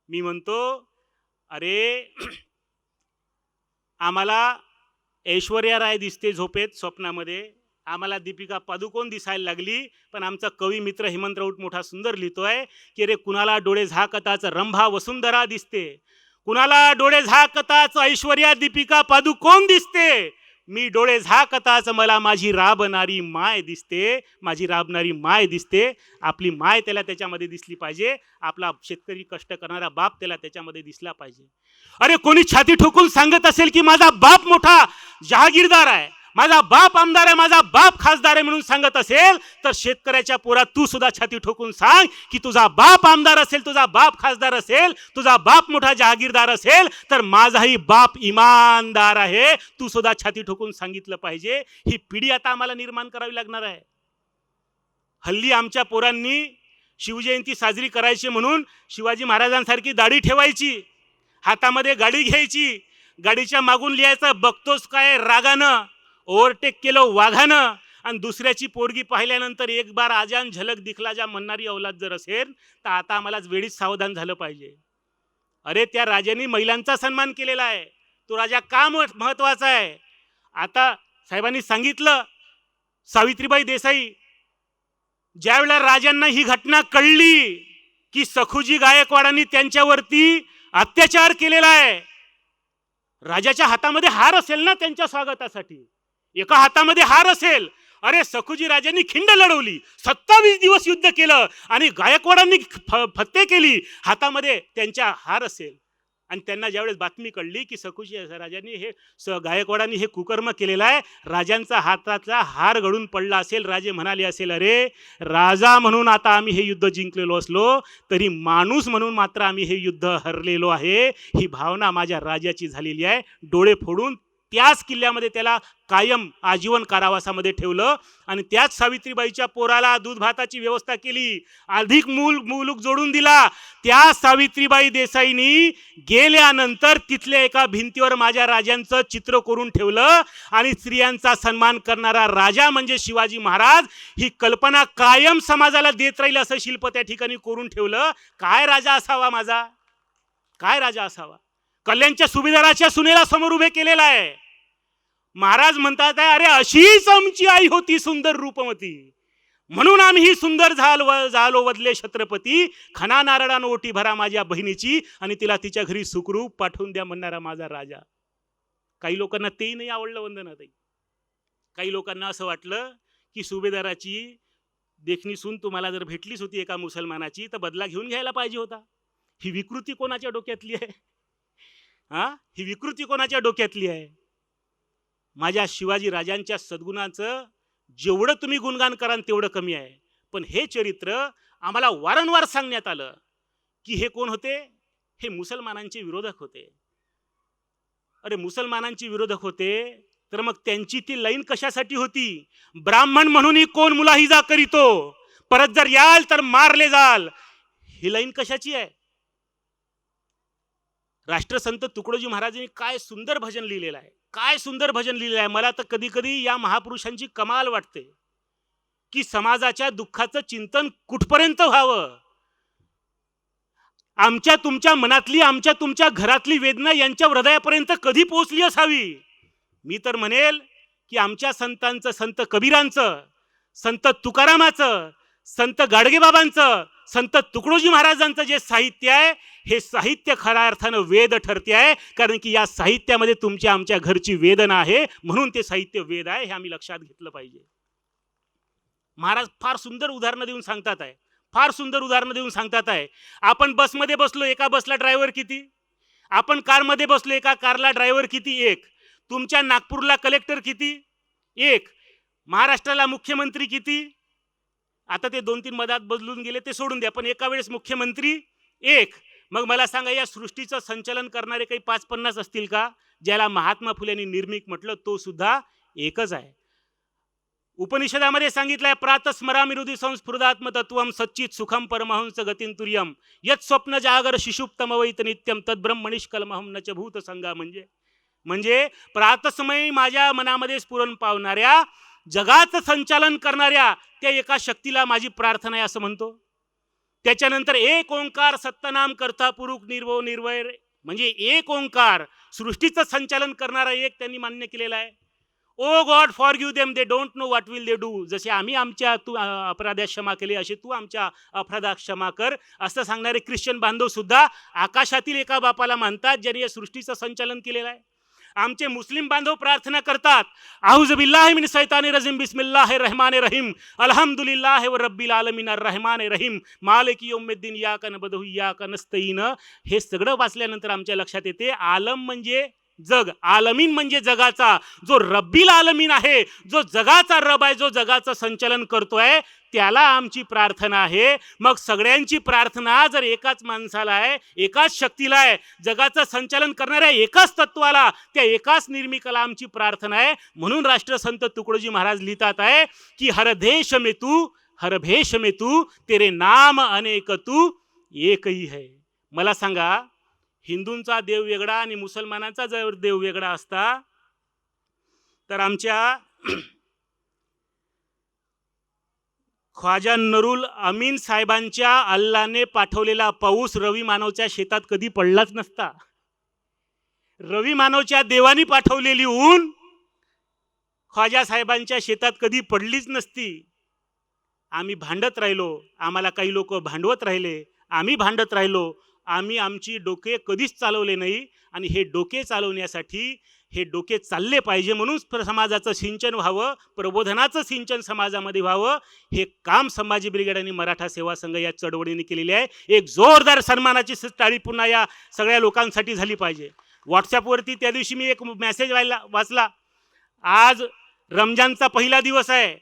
मी म्हणतो, अरे आम्हाला ऐश्वर्या राय दिसते झोपेत स्वप्नामध्ये, आम्हाला दीपिका पादुकोण दिसायला लागली, पण आमचा कवी मित्र हेमंत राऊत मोठा सुंदर लिहितोय की रे कुणाला डोळे झाकताच रंभा वसुंधरा दिसते, कुणाला डोळे झाकताच ऐश्वर्या दीपिका पादुकोण दिसते, मी डोळे झाकताच मला माझी राबणारी माय दिसते, माझी राबणारी माय दिसते. आपली माय त्याला त्याच्यामध्ये दिसली पाहिजे, आपला शेतकरी कष्ट करणारा बाप त्याला त्याच्यामध्ये दिसला पाहिजे. अरे कोणी छाती ठोकून सांगत असेल की माझा बाप मोठा जहागीरदार आहे, माझा बाप आमदार आहे, माझा बाप खासदार आहे म्हणून सांगत असेल, तर शेतकऱ्याच्या पोरा तू सुद्धा छाती ठोकून सांग की तुझा बाप आमदार असेल, तुझा बाप खासदार असेल, तुझा बाप मोठा जहागीरदार असेल, तर माझाही बाप इमानदार आहे. तू सुद्धा छाती ठोकून सांगितलं पाहिजे. ही पिढी आता आम्हाला निर्माण करावी लागणार आहे. हल्ली आमच्या पोरांनी शिवजयंती साजरी करायची म्हणून शिवाजी महाराजांसारखी दाढी ठेवायची, हातामध्ये गाडी घ्यायची, गाडीच्या मागून लिहायचं बघतोस काय रागानं, ओव्हरटेक केलं वाघानं, आणि दुसऱ्याची पोरगी पाहिल्यानंतर एक बार आजान झलक दिखला जा म्हणणारी औलाद जर असेल, तर आता आम्हाला वेळीच सावधान झालं पाहिजे. अरे त्या राजांनी महिलांचा सन्मान केलेला आहे, तो राजा का महत्वाचा आहे. आता साहेबांनी सांगितलं, सावित्रीबाई देसाई, ज्यावेळेला राजांना ही घटना कळली की सखुजी गायकवाडांनी त्यांच्यावरती अत्याचार केलेला आहे, राजाच्या हातामध्ये हार असेल ना त्यांच्या स्वागतासाठी, एका हातामध्ये हार असेल. अरे सखुजी राजांनी खिंड लढवली, 27 दिवस युद्ध केलं आणि गायकवाडांनी फत्ते केली, हातामध्ये त्यांच्या हार असेल. आणि त्यांना ज्यावेळेस बातमी कळली की सखुजी राजांनी गायकवाडांनी हे कुकर्म केलेलं आहे, राजांचा हाताचा हार गळून पडला असेल. राजे म्हणाले असेल, अरे राजा म्हणून आता आम्ही हे युद्ध जिंकलेलो असलो तरी माणूस म्हणून मात्र आम्ही हे युद्ध हरलेलो आहे. ही भावना माझ्या राजाची झालेली आहे. डोळे फोडून त्याच किल्ल्यामध्ये त्याला कायम आजीवन कारावासामध्ये ठेवलं आणि त्याच सावित्रीबाईच्या पोराला दूध भाताची व्यवस्था केली, अधिक मुलूक जोडून दिला. त्या सावित्रीबाई देसाईंनी गेल्यानंतर तिथल्या एका भिंतीवर माझ्या राजांचं चित्र करून ठेवलं आणि स्त्रियांचा सन्मान करणारा राजा म्हणजे शिवाजी महाराज ही कल्पना कायम समाजाला देत राहील असं शिल्प त्या ठिकाणी करून ठेवलं. काय राजा असावा माझा, काय राजा असावा. कल्याणच्या सुभेदाराच्या सुनेला समोर उभे केलेला आहे. महाराज म्हणतात आहे, अरे अशीच आमची आई होती सुंदर रूपमती, म्हणून आम्ही सुंदर झालो वदले छत्रपती, खना नारळानं ओटी भरा माझ्या बहिणीची आणि तिला तिच्या घरी सुखरूप पाठवून द्या म्हणणारा माझा राजा. काही लोकांना तेही नाही आवडलं वंदनाताई. काही लोकांना असं वाटलं की सुभेदाराची देखणी सून तुम्हाला जर भेटलीच होती एका मुसलमानाची तर बदला घेऊन घ्यायला पाहिजे होता. ही विकृती कोणाच्या डोक्यातली आहे? ही विकृती कोणाच्या डोक्यातली आहे? माझ्या शिवाजी राजांच्या सद्गुणाचं जेवढं तुम्ही गुणगान कराल तेवढं कमी आहे. पण हे चरित्र आम्हाला वारंवार सांगण्यात आलं की हे कोण होते? हे मुसलमानांचे विरोधक होते. अरे मुसलमानांचे विरोधक होते तर मग त्यांची ती लाईन कशासाठी होती? ब्राह्मण म्हणूनही कोण मुलाहिजा करीतो, परत जर याल तर मारले जाल, ही लाईन कशाची आहे? राष्ट्रसंत तुकडोजी महाराजांनी काय सुंदर भजन लिहिलेलं आहे, काय सुंदर भजन लिहिलेलं आहे. मला तर कधी कधी या महापुरुषांची कमाल वाटते की समाजाच्या दुःखाचं चिंतन कुठपर्यंत व्हावं. आमच्या तुमच्या मनातली, आमच्या तुमच्या घरातली वेदना यांच्या हृदयापर्यंत कधी पोहोचली असावी. मी तर म्हणेल की आमच्या संतांचं, संत कबीरांचं, संत तुकारामाचं, संत गाडगेबाबांचं, संत तुकडोजी महाराजांचं जे साहित्य आहे हे साहित्य खऱ्या अर्थानं वेद ठरते आहे. कारण की या साहित्यामध्ये तुमच्या आमच्या घरची वेदना आहे, म्हणून ते साहित्य वेद आहे, हे आम्ही लक्षात घेतलं पाहिजे. महाराज फार सुंदर उदाहरणं देऊन सांगतात आहे, फार सुंदर उदाहरणं देऊन सांगतात आहे. आपण बसमध्ये बसलो, एका बसला ड्रायव्हर किती? आपण कारमध्ये बसलो, एका कारला ड्रायव्हर किती? एक. तुमच्या नागपूरला कलेक्टर किती? एक. महाराष्ट्राला मुख्यमंत्री किती? आता ते 2-3 मधात बदलून गेले, ते सोडून द्या, पण एका वेळेस मुख्यमंत्री एक. मग मला सांगा, या सृष्टीचं संचालन करणारे काही 5-50 असतील का? ज्याला महात्मा फुलेंनी निर्मिक म्हटलं तो सुद्धा एकच आहे. उपनिषदामध्ये सांगितलंय, प्रातस्मरामि हृदि संस्फुरदात्मतत्वम सच्चित सुखम परमहंस गतिं तुर्यम यत् स्वप्न जागर शिशुप्तमवैत नित्यम तद्ब्रह्मनिष्कलमहम नच भूत संगा. म्हणजे प्रातस्मयी माझ्या मनामध्ये स्फुरण पावणाऱ्या, जगाचं संचालन करणाऱ्या त्या एका शक्तीला माझी प्रार्थना आहे असं म्हणतो. त्याच्यानंतर एक ओंकार सत्तनाम करता पुरुष निर्भव निर्वैर, म्हणजे एक ओंकार सृष्टीचं संचालन करणारा एक त्यांनी मान्य केलेला आहे. O God forgive them, they don't know what will they do. जसे आम्ही आमच्या अपराधात क्षमा केले असे तू आमच्या अपराधात क्षमा कर, असं सांगणारे ख्रिश्चन बांधव सुद्धा आकाशातील एका बापाला मानतात ज्यांनी या सृष्टीचं संचालन केलेलं आहे. आमचे मुस्लिम बांधव प्रार्थना करतात, आऊज बिल्लाहि मिन शैतानिर रजीम बिस्मिल्लाहिर रहमानिर रहीम अल्हम्दुलिल्लाहि व रब्बिल आलमीन अर्रहमानिर रहीम मालिक यौमिद्दीन इय्याका नअबुदु व इय्याका नस्तईन. हे सगळं वाचल्यानंतर आमच्या लक्षात येते, आलम म्हणजे जग, आलमीन म्हणजे जगाचा जो रब्बिल आलमीन आहे, जो जगाचा रब आहे, जो जगाचं संचालन करतोय, त्याला आमची प्रार्थना आहे. मग सगळ्यांची प्रार्थना जर एकाच माणसाला आहे, एकाच शक्तीला आहे, जगाचं संचालन करणाऱ्या एकाच तत्वाला, त्या एकाच निर्मिकाला आमची प्रार्थना आहे. म्हणून राष्ट्रसंत तुकडोजी महाराज लिहितात आहे की हर देश में तू, हर भेष में तू, तेरे नाम अनेक तू एक ही है. मला सांगा, हिंदूंचा देव वेगळा आणि मुसलमानांचा जर देव वेगळा असता तर आमच्या ख्वाजा नरुल अमीन साहेबांच्या अल्लाने पाठवलेला पाऊस रवी मानवच्या शेतात कधी पडलाच नसता. रवी मानवच्या देवानी पाठवलेली ऊन ख्वाजा साहेबांच्या शेतात कधी पडलीच नसती. आम्ही भांडत राहिलो, आम्हाला काही लोक भांडवत राहिले, आम्ही भांडत राहिलो, आम्ही आमची डोके कधीच चालवले नाही. आणि हे डोके चालवण्यासाठी, हे डोके चालले पाहिजे म्हणून समाजाचं सिंचन व्हावं, प्रबोधनाचं सिंचन समाजामध्ये व्हावं, हे काम संभाजी ब्रिगेड आणि मराठा सेवा संघ या चळवळीने केलेले आहे. एक जोरदार सन्मानाची टाळी पुन्हा या सगळ्या लोकांसाठी झाली पाहिजे. व्हॉट्सॲपवरती त्या दिवशी मी एक मेसेज वाचला, आज रमजानचा पहिला दिवस आहे,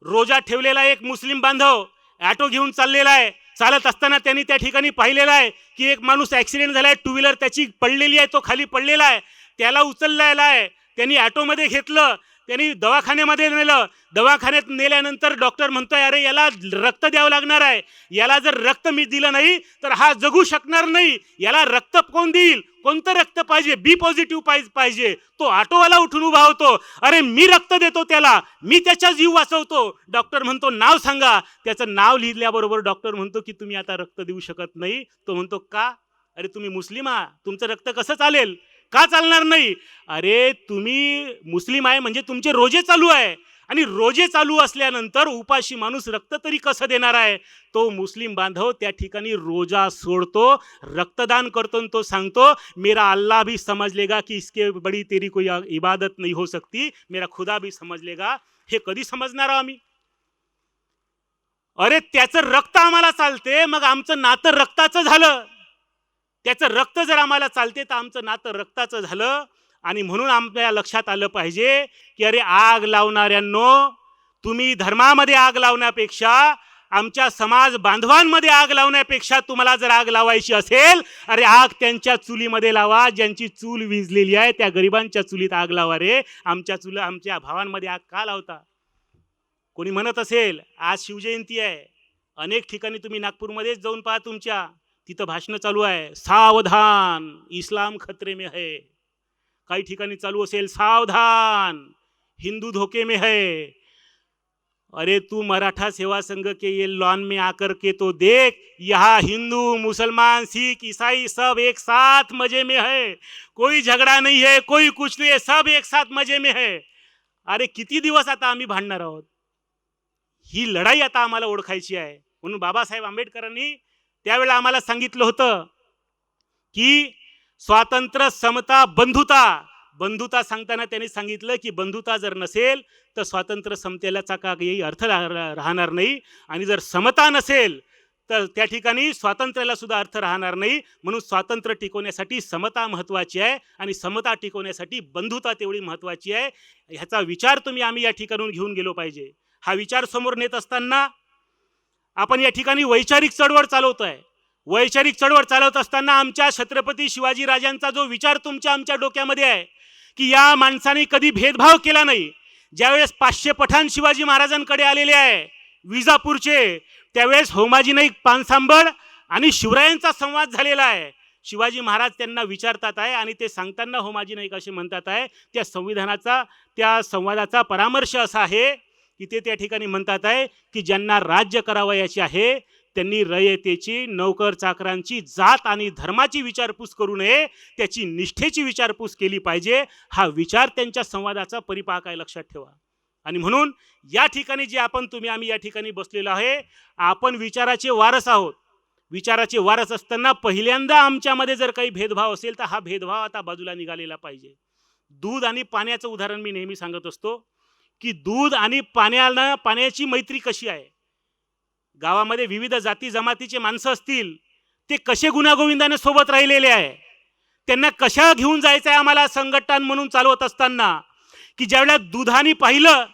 रोजा ठेवलेला एक मुस्लिम बांधव ॲटो घेऊन चाललेला आहे. चालत असताना त्यांनी त्या ठिकाणी पाहिलेलं आहे की एक माणूस ॲक्सिडेंट झाला आहे, 2 व्हीलर त्याची पडलेली आहे, तो खाली पडलेला आहे, त्याला उचललेला आहे. त्यांनी ॲटोमध्ये घेतलं, त्यांनी दवाखान्यामध्ये नेलं. दवाखान्यात नेल्यानंतर डॉक्टर म्हणतोय, अरे याला रक्त द्यावं लागणार आहे, याला जर रक्त मी दिलं नाही तर हा जगू शकणार नाही, याला रक्त कोण देईल, कोणतं रक्त पाहिजे, बी पॉझिटिव्ह पाहिजे. तो ऑटोवाला उठून उभा होतो, अरे मी रक्त देतो त्याला, मी त्याचा जीव वाचवतो. डॉक्टर म्हणतो नाव सांगा, त्याचं नाव लिहिल्याबरोबर डॉक्टर म्हणतो की तुम्ही आता रक्त देऊ शकत नाही. तो म्हणतो का? अरे तुम्ही मुस्लिम आहात, तुमचं रक्त कसं चालेल? का चालणार नाही? अरे तुम्ही मुस्लिम आहे म्हणजे तुमचे रोजे चालू आहे, आणि रोजे चालू असल्यानंतर उपाशी माणूस रक्त तरी कसं देणार आहे? तो मुस्लिम बांधव त्या ठिकाणी रोजा सोडतो, रक्तदान करतो, आणि तो सांगतो मेरा अल्लाह भी समझ लेगा की इसके बड़ी तेरी कोई इबादत नहीं हो सकती, मेरा खुदा भी समझ लेगा. हे कधी समजणार आम्ही? अरे त्याचं रक्त आम्हाला चालते, मग आमचं नातं रक्ताचं झालं. त्याचं रक्त जर आम्हाला चालते तर आमचं नातं रक्ताचं झालं. आणि म्हणून आपल्या लक्षात आलं पाहिजे की अरे आग लावणाऱ्यांनो, तुम्ही धर्मामध्ये आग लावण्यापेक्षा, आमच्या समाज बांधवांमध्ये आग लावण्यापेक्षा तुम्हाला जर आग लावायची असेल, अरे आग त्यांच्या चुलीमध्ये लावा, ज्यांची चूल विझलेली आहे त्या गरिबांच्या चुलीत आग लावा रे. आमच्या भावांमध्ये आग का लावता? कोणी म्हणत असेल आज शिवजयंती आहे, अनेक ठिकाणी तुम्ही नागपूरमध्येच जाऊन पहा, तुमच्या तिथं भाषणं चालू आहे, सावधान इस्लाम खतरे में है. काही ठिकाणी चालू असेल सावधान हिंदू धोखे में है. अरे तू मराठा सेवा संघ के ये लॉन में आकर के तो देख, यहाँ हिंदू मुसलमान सिख ईसाई सब एक साथ मजे में है, कोई झगड़ा नहीं है, कोई कुछ नहीं है, सब एक साथ मजे में है. अरे किती दिवस आता आम्ही भांडणार आहोत? ही लढाई आता आम्हाला ओळखायची आहे. म्हणून बाबासाहेब आंबेडकरांनी त्यावेळेला आम्हाला सांगितलं होतं की स्वातंत्र्य, समता, बंधुता. बंधुता सांगताना त्यांनी सांगितलं की बंधुता जर नसेल तर स्वातंत्र्य समतेलाचा काही अर्थ राहणार नाही, आणि जर समता नसेल तर त्या ठिकाणी स्वातंत्र्याला सुद्धा अर्थ राहणार नाही. म्हणून स्वातंत्र्य टिकवण्यासाठी समता महत्त्वाची आहे, आणि समता टिकवण्यासाठी बंधुता तेवढी महत्त्वाची आहे. ह्याचा विचार आम्ही या ठिकाणून घेऊन गेलो पाहिजे. हा विचार समोर नेत असताना आपण या ठिकाणी वैचारिक चळवळ चालवतोय. वैचारिक चळवळ चालवत असताना आमच्या छत्रपती शिवाजी राजांचा जो विचार आमच्या डोक्यामध्ये आहे की या माणसाने कधी भेदभाव केला नाही. ज्यावेळेस 500 पठाण शिवाजी महाराजांकडे आलेले आहे विजापूरचे, त्यावेळेस होमाजी नाईक पानसांबळ आणि शिवरायांचा संवाद झालेला आहे. शिवाजी महाराज त्यांना विचारतात आहे, आणि ते सांगताना होमाजी नाईक असे म्हणतात आहे, त्या संवादाचा परामर्श असा आहे की ते त्या ठिकाणी म्हणतात आहे की ज्यांना राज्य करावयाचे आहे त्यांनी रयतेची, नौकर चाकरांची, जात आणि धर्माची विचारपूस करू नये, त्याची निष्ठेची विचारपूस केली पाहिजे. हा विचार त्यांच्या संवादाचा परिपाक आहे, लक्षात ठेवा. आणि म्हणून या ठिकाणी जे आम्ही या ठिकाणी बसलेलो आहे, आपण विचाराचे वारस आहोत. विचाराचे वारस असताना पहिल्यांदा आमच्यामध्ये जर काही भेदभाव असेल तर हा भेदभाव आता बाजूला निघालेला पाहिजे. दूध आणि पाण्याचं उदाहरण मी नेहमी सांगत असतो की दूध आणि पाण्याची मैत्री कशी आहे. गावामध्ये विविध जाती जमातीचे माणसं असतील, ते कसे गुण्यागोविंदाने सोबत राहिलेले आहे, त्यांना कशा घेऊन जायचं आहे आम्हाला संघटन म्हणून चालवत असताना, की ज्यावेळेला दुधाने पाहिलं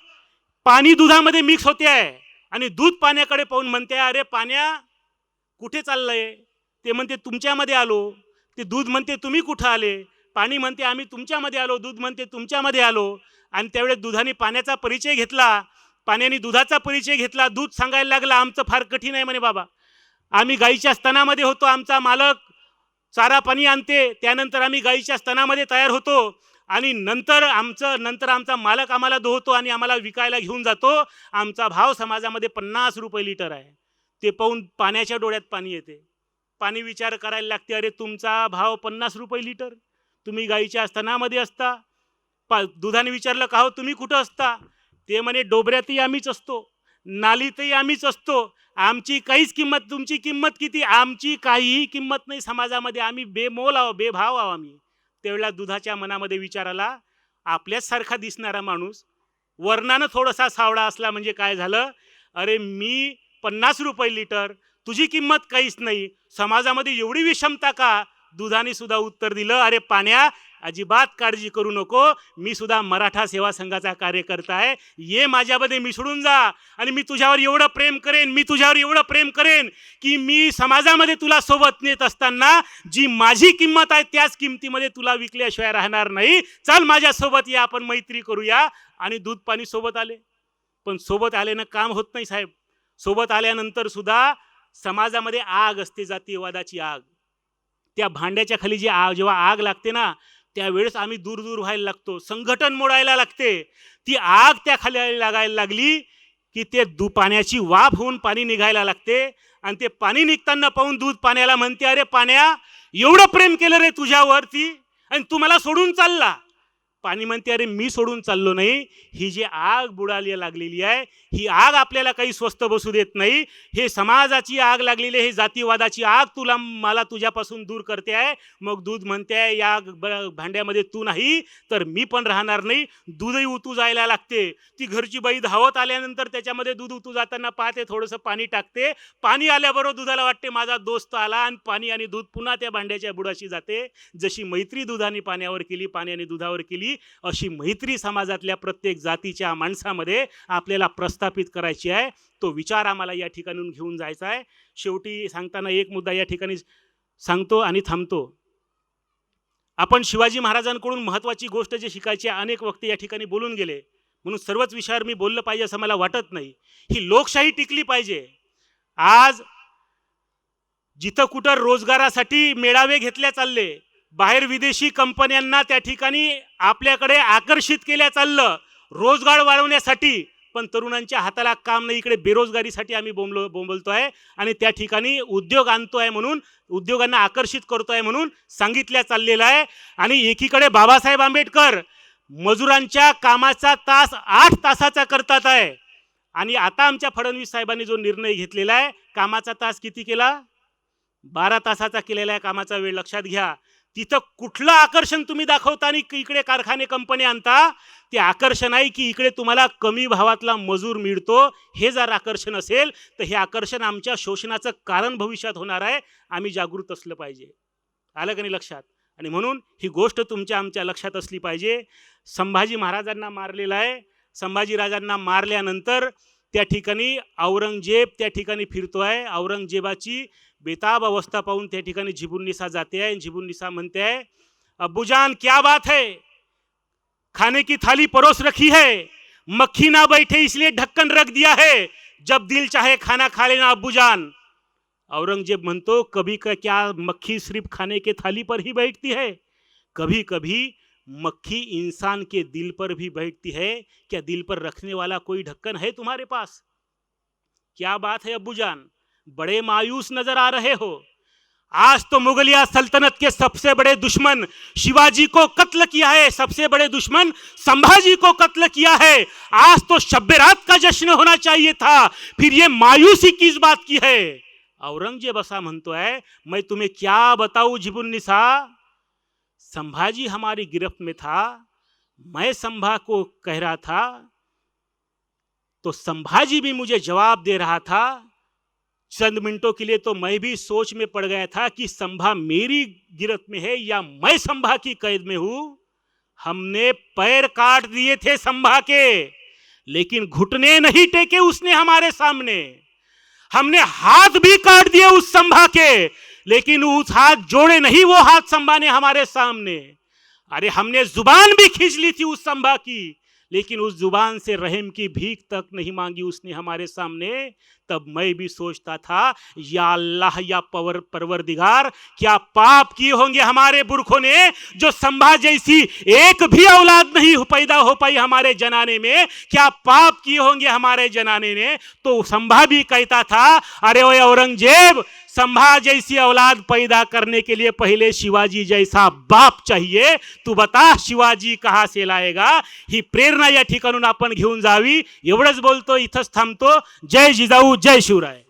पाणी दुधामध्ये मिक्स होते आहे, आणि दूध पाण्याकडे पाहून म्हणते अरे पाण्या कुठे चाललंय? ते म्हणते तुमच्यामध्ये आलो. ते दूध म्हणते तुम्ही कुठं आले? पाणी म्हणते आम्ही तुमच्यामध्ये आलो. दूध म्हणते तुमच्यामध्ये आलो. आणि त्यावेळेस दुधाने पाण्याचा परिचय घेतला, पाण्याने दुधाचा परिचय घेतला. दूध सांगायला लागला आमचं फार कठीण आहे म्हणे बाबा, आम्ही गाईच्या स्तनामध्ये होतो, आमचा मालक चारा पाणी आणते, त्यानंतर आम्ही गाईच्या स्तनामध्ये तयार होतो, आणि नंतर आमचा मालक आम्हाला धुवतो आणि आम्हाला विकायला घेऊन जातो. आमचा भाव समाजामध्ये 50 रुपये लिटर आहे. ते पाहून पाण्याच्या डोळ्यात पाणी येते. पाणी विचार करायला लागते, अरे तुमचा भाव 50 रुपये लिटर, तुम्ही गाईच्या स्तनामध्ये असता. दुधाने विचारलं का हो तुम्ही कुठं असता? ते म्हणे डोबऱ्यातही आम्हीच असतो, नालीतही आम्हीच असतो, आमची काहीच किंमत, तुमची किंमत किती? आमची काहीही किंमत नाही समाजामध्ये, आम्ही बेमोल आहो, बेभाव आहो आम्ही. त्यावेळेला दुधाच्या मनामध्ये विचार आला, आपल्याच सारखा दिसणारा माणूस वर्णानं थोडासा सावळा असला म्हणजे काय झालं? अरे मी 50 रुपये लिटर, तुझी किंमत काहीच नाही, समाजामध्ये एवढी विषमता का? दुधाने सुद्धा उत्तर दिलं, अरे पाण्या अजिबात काळजी करू नको, मी सुद्धा मराठा सेवा संघाचा कार्यकर्ता आहे, ये माझ्यामध्ये मिसळून जा, आणि मी तुझ्यावर एवढं प्रेम करेन की मी समाजामध्ये तुला सोबत नेत असताना जी माझी किंमत आहे त्याच किमतीमध्ये तुला विकल्याशिवाय राहणार नाही. चल माझ्यासोबत या, आपण मैत्री करूया. आणि दूध पाणी सोबत आले. पण सोबत आल्यानं काम होत नाही साहेब. सोबत आल्यानंतर सुद्धा समाजामध्ये आग असते, जातीयवादाची आग. त्या भांड्याच्या खाली जेव्हा आग लागते ना, त्यावेळेस आम्ही दूर व्हायला लागतो, संघटन मोडायला लागते. ती आग त्या खाली लागायला लागली की ते पाण्याची वाफ होऊन पाणी निघायला लागते, आणि ते पाणी निघताना पाहून दूध पाण्याला म्हणते, अरे पाण्या एवढं प्रेम केलं रे तुझ्यावरती, आणि तू मला सोडून चालला. पाणी म्हणते, अरे मी सोडून चाललो नाही, ही जी आग बुडाली लागलेली आहे, ही आग आपल्याला काही स्वस्त बसू देत नाही. हे समाजाची आग लागलेली, हे जातीवादाची आग तुला मला तुझ्यापासून दूर करते आहे. मग दूध म्हणते आहे, या भांड्यामध्ये तू नाही तर मी पण राहणार नाही. दूधही उतू जायला लागते. ती घरची बाई धावत आल्यानंतर त्याच्यामध्ये दूध उतू जाताना पाहते, थोडंसं पाणी टाकते. पाणी आल्याबरोबर दुधाला वाटते माझा दोस्त आला, आणि पाणी आणि दूध पुन्हा त्या भांड्याच्या बुडाशी जाते. जशी मैत्री दुधाने पाण्यावर केली, पाण्याने दुधावर केली, अशी मैत्री समाजातल्या प्रत्येक जातीच्या माणसामध्ये आपल्याला प्रस्थापित करायची आहे. तो विचार आम्हाला या ठिकाणून घेऊन जायचा आहे. शेवटी सांगताना एक मुद्दा या ठिकाणी सांगतो आणि थांबतो. आपण शिवाजी महाराजांकडून महत्त्वाची गोष्ट जे शिकायची, अनेक वक्ते या ठिकाणी बोलून गेले, म्हणून सर्वच विषयावर मी बोललं पाहिजे असं मला वाटत नाही. ही लोकशाही टिकली पाहिजे. आज जिथं कुठं रोजगारासाठी मेळावे घेतल्या चालले, बाहेर विदेशी कंपन्यांना त्या ठिकाणी आपल्याकडे आकर्षित केल्या चाललं रोजगार वाढवण्यासाठी, पण तरुणांच्या हाताला काम नाही. इकडे बेरोजगारीसाठी आम्ही बोंबलतोय आणि त्या ठिकाणी उद्योग आणतोय, म्हणून उद्योगांना आकर्षित करतोय म्हणून सांगितल्या चाललेलं आहे. आणि एकीकडे बाबासाहेब आंबेडकर मजुरांच्या कामाचा तास 8 तासाचा करतात आहे, आणि आता आमच्या फडणवीस साहेबांनी जो निर्णय घेतलेला आहे, कामाचा तास किती केला? 12 तासाचा केलेला आहे कामाचा वेळ. लक्षात घ्या, तिथं कुठलं आकर्षण तुम्ही दाखवता आणि इकडे कारखाने कंपनी आणता? ते आकर्षण आहे की इकडे तुम्हाला कमी भावातला मजूर मिळतो. हे जर आकर्षण असेल तर हे आकर्षण आमच्या शोषणाचं कारण भविष्यात होणार आहे. आम्ही जागृत असलं पाहिजे. आलं का नाही लक्षात? आणि म्हणून ही गोष्ट तुमच्या आमच्या लक्षात असली पाहिजे. संभाजी महाराजांना मारलेलं आहे. संभाजी राजांना मारल्यानंतर त्या ठिकाणी औरंगजेब त्या ठिकाणी फिरतोय. औरंगजेबाची बेताब अवस्था पाहून त्या ठिकाणी झिबुन्निसा जाते आहे. झिबुन्निसा म्हणते आहे, अब्बूजान क्या बात है, खाने की थाली परोस रखी है, मक्खी ना बैठे इसलिए ढक्कन रख दिया है, जब दिल चाहे खाना खा लेना अब्बूजान. औरंगजेब म्हणतो, कभी क्या मक्खी सिर्फ खाने के थाली पर ही बैठती है? कभी कभी मक्खी इंसान के दिल पर भी बैठती है. क्या दिल पर रखने वाला कोई ढक्कन है तुम्हारे पास? क्या बात है अब्बूजान, बड़े मायूस नजर आ रहे हो. आज तो मुगलिया सल्तनत के सबसे बड़े दुश्मन शिवाजी को कत्ल किया है, सबसे बड़े दुश्मन संभाजी को कत्ल किया है. आज तो शब रात का जश्न होना चाहिए था, फिर ये मायूसी किस बात की है? औरंगजेब असा म्हणतोय, मैं तुम्हें क्या बताऊं झिबुन्निसा, संभाजी हमारी गिरफ्त में था, मैं संभा को कह रहा था तो संभाजी भी मुझे जवाब दे रहा था. चंद मिनटों के लिए तो मैं भी सोच में पड़ गया था कि संभा मेरी गिरफ्त में है या मैं संभा की कैद में हूं. हमने पैर काट दिए थे संभा के, लेकिन घुटने नहीं टेके उसने हमारे सामने. हमने हाथ भी काट दिए उस संभा के, लेकिन उस हाथ जोड़े नहीं वो हाथ संभा ने हमारे सामने. अरे हमने जुबान भी खींच ली थी उस संभा की, लेकिन उस जुबान से रहम की भीख तक नहीं मांगी उसने हमारे सामने. तब मैं भी सोचता था, या अल्लाह या परवरदिगार, क्या पाप किए होंगे हमारे पुरखों ने, जो संभा जैसी एक भी औलाद नहीं पैदा हो पाई हमारे जनाने में. क्या पाप किए होंगे हमारे जनाने ने. तो संभा भी कहता था, अरे ओए औरंगजेब, संभा जैसी औलाद पैदा करने के लिए पहले शिवाजी जैसा बाप चाहिए. तू बता शिवाजी कहाँ से लाएगा. ही प्रेरणा या ठिकाणून आपण घेऊन जावी. एवढंच बोलतो, इथंच थांबतो. जय जिजाऊ, जय शिवराय.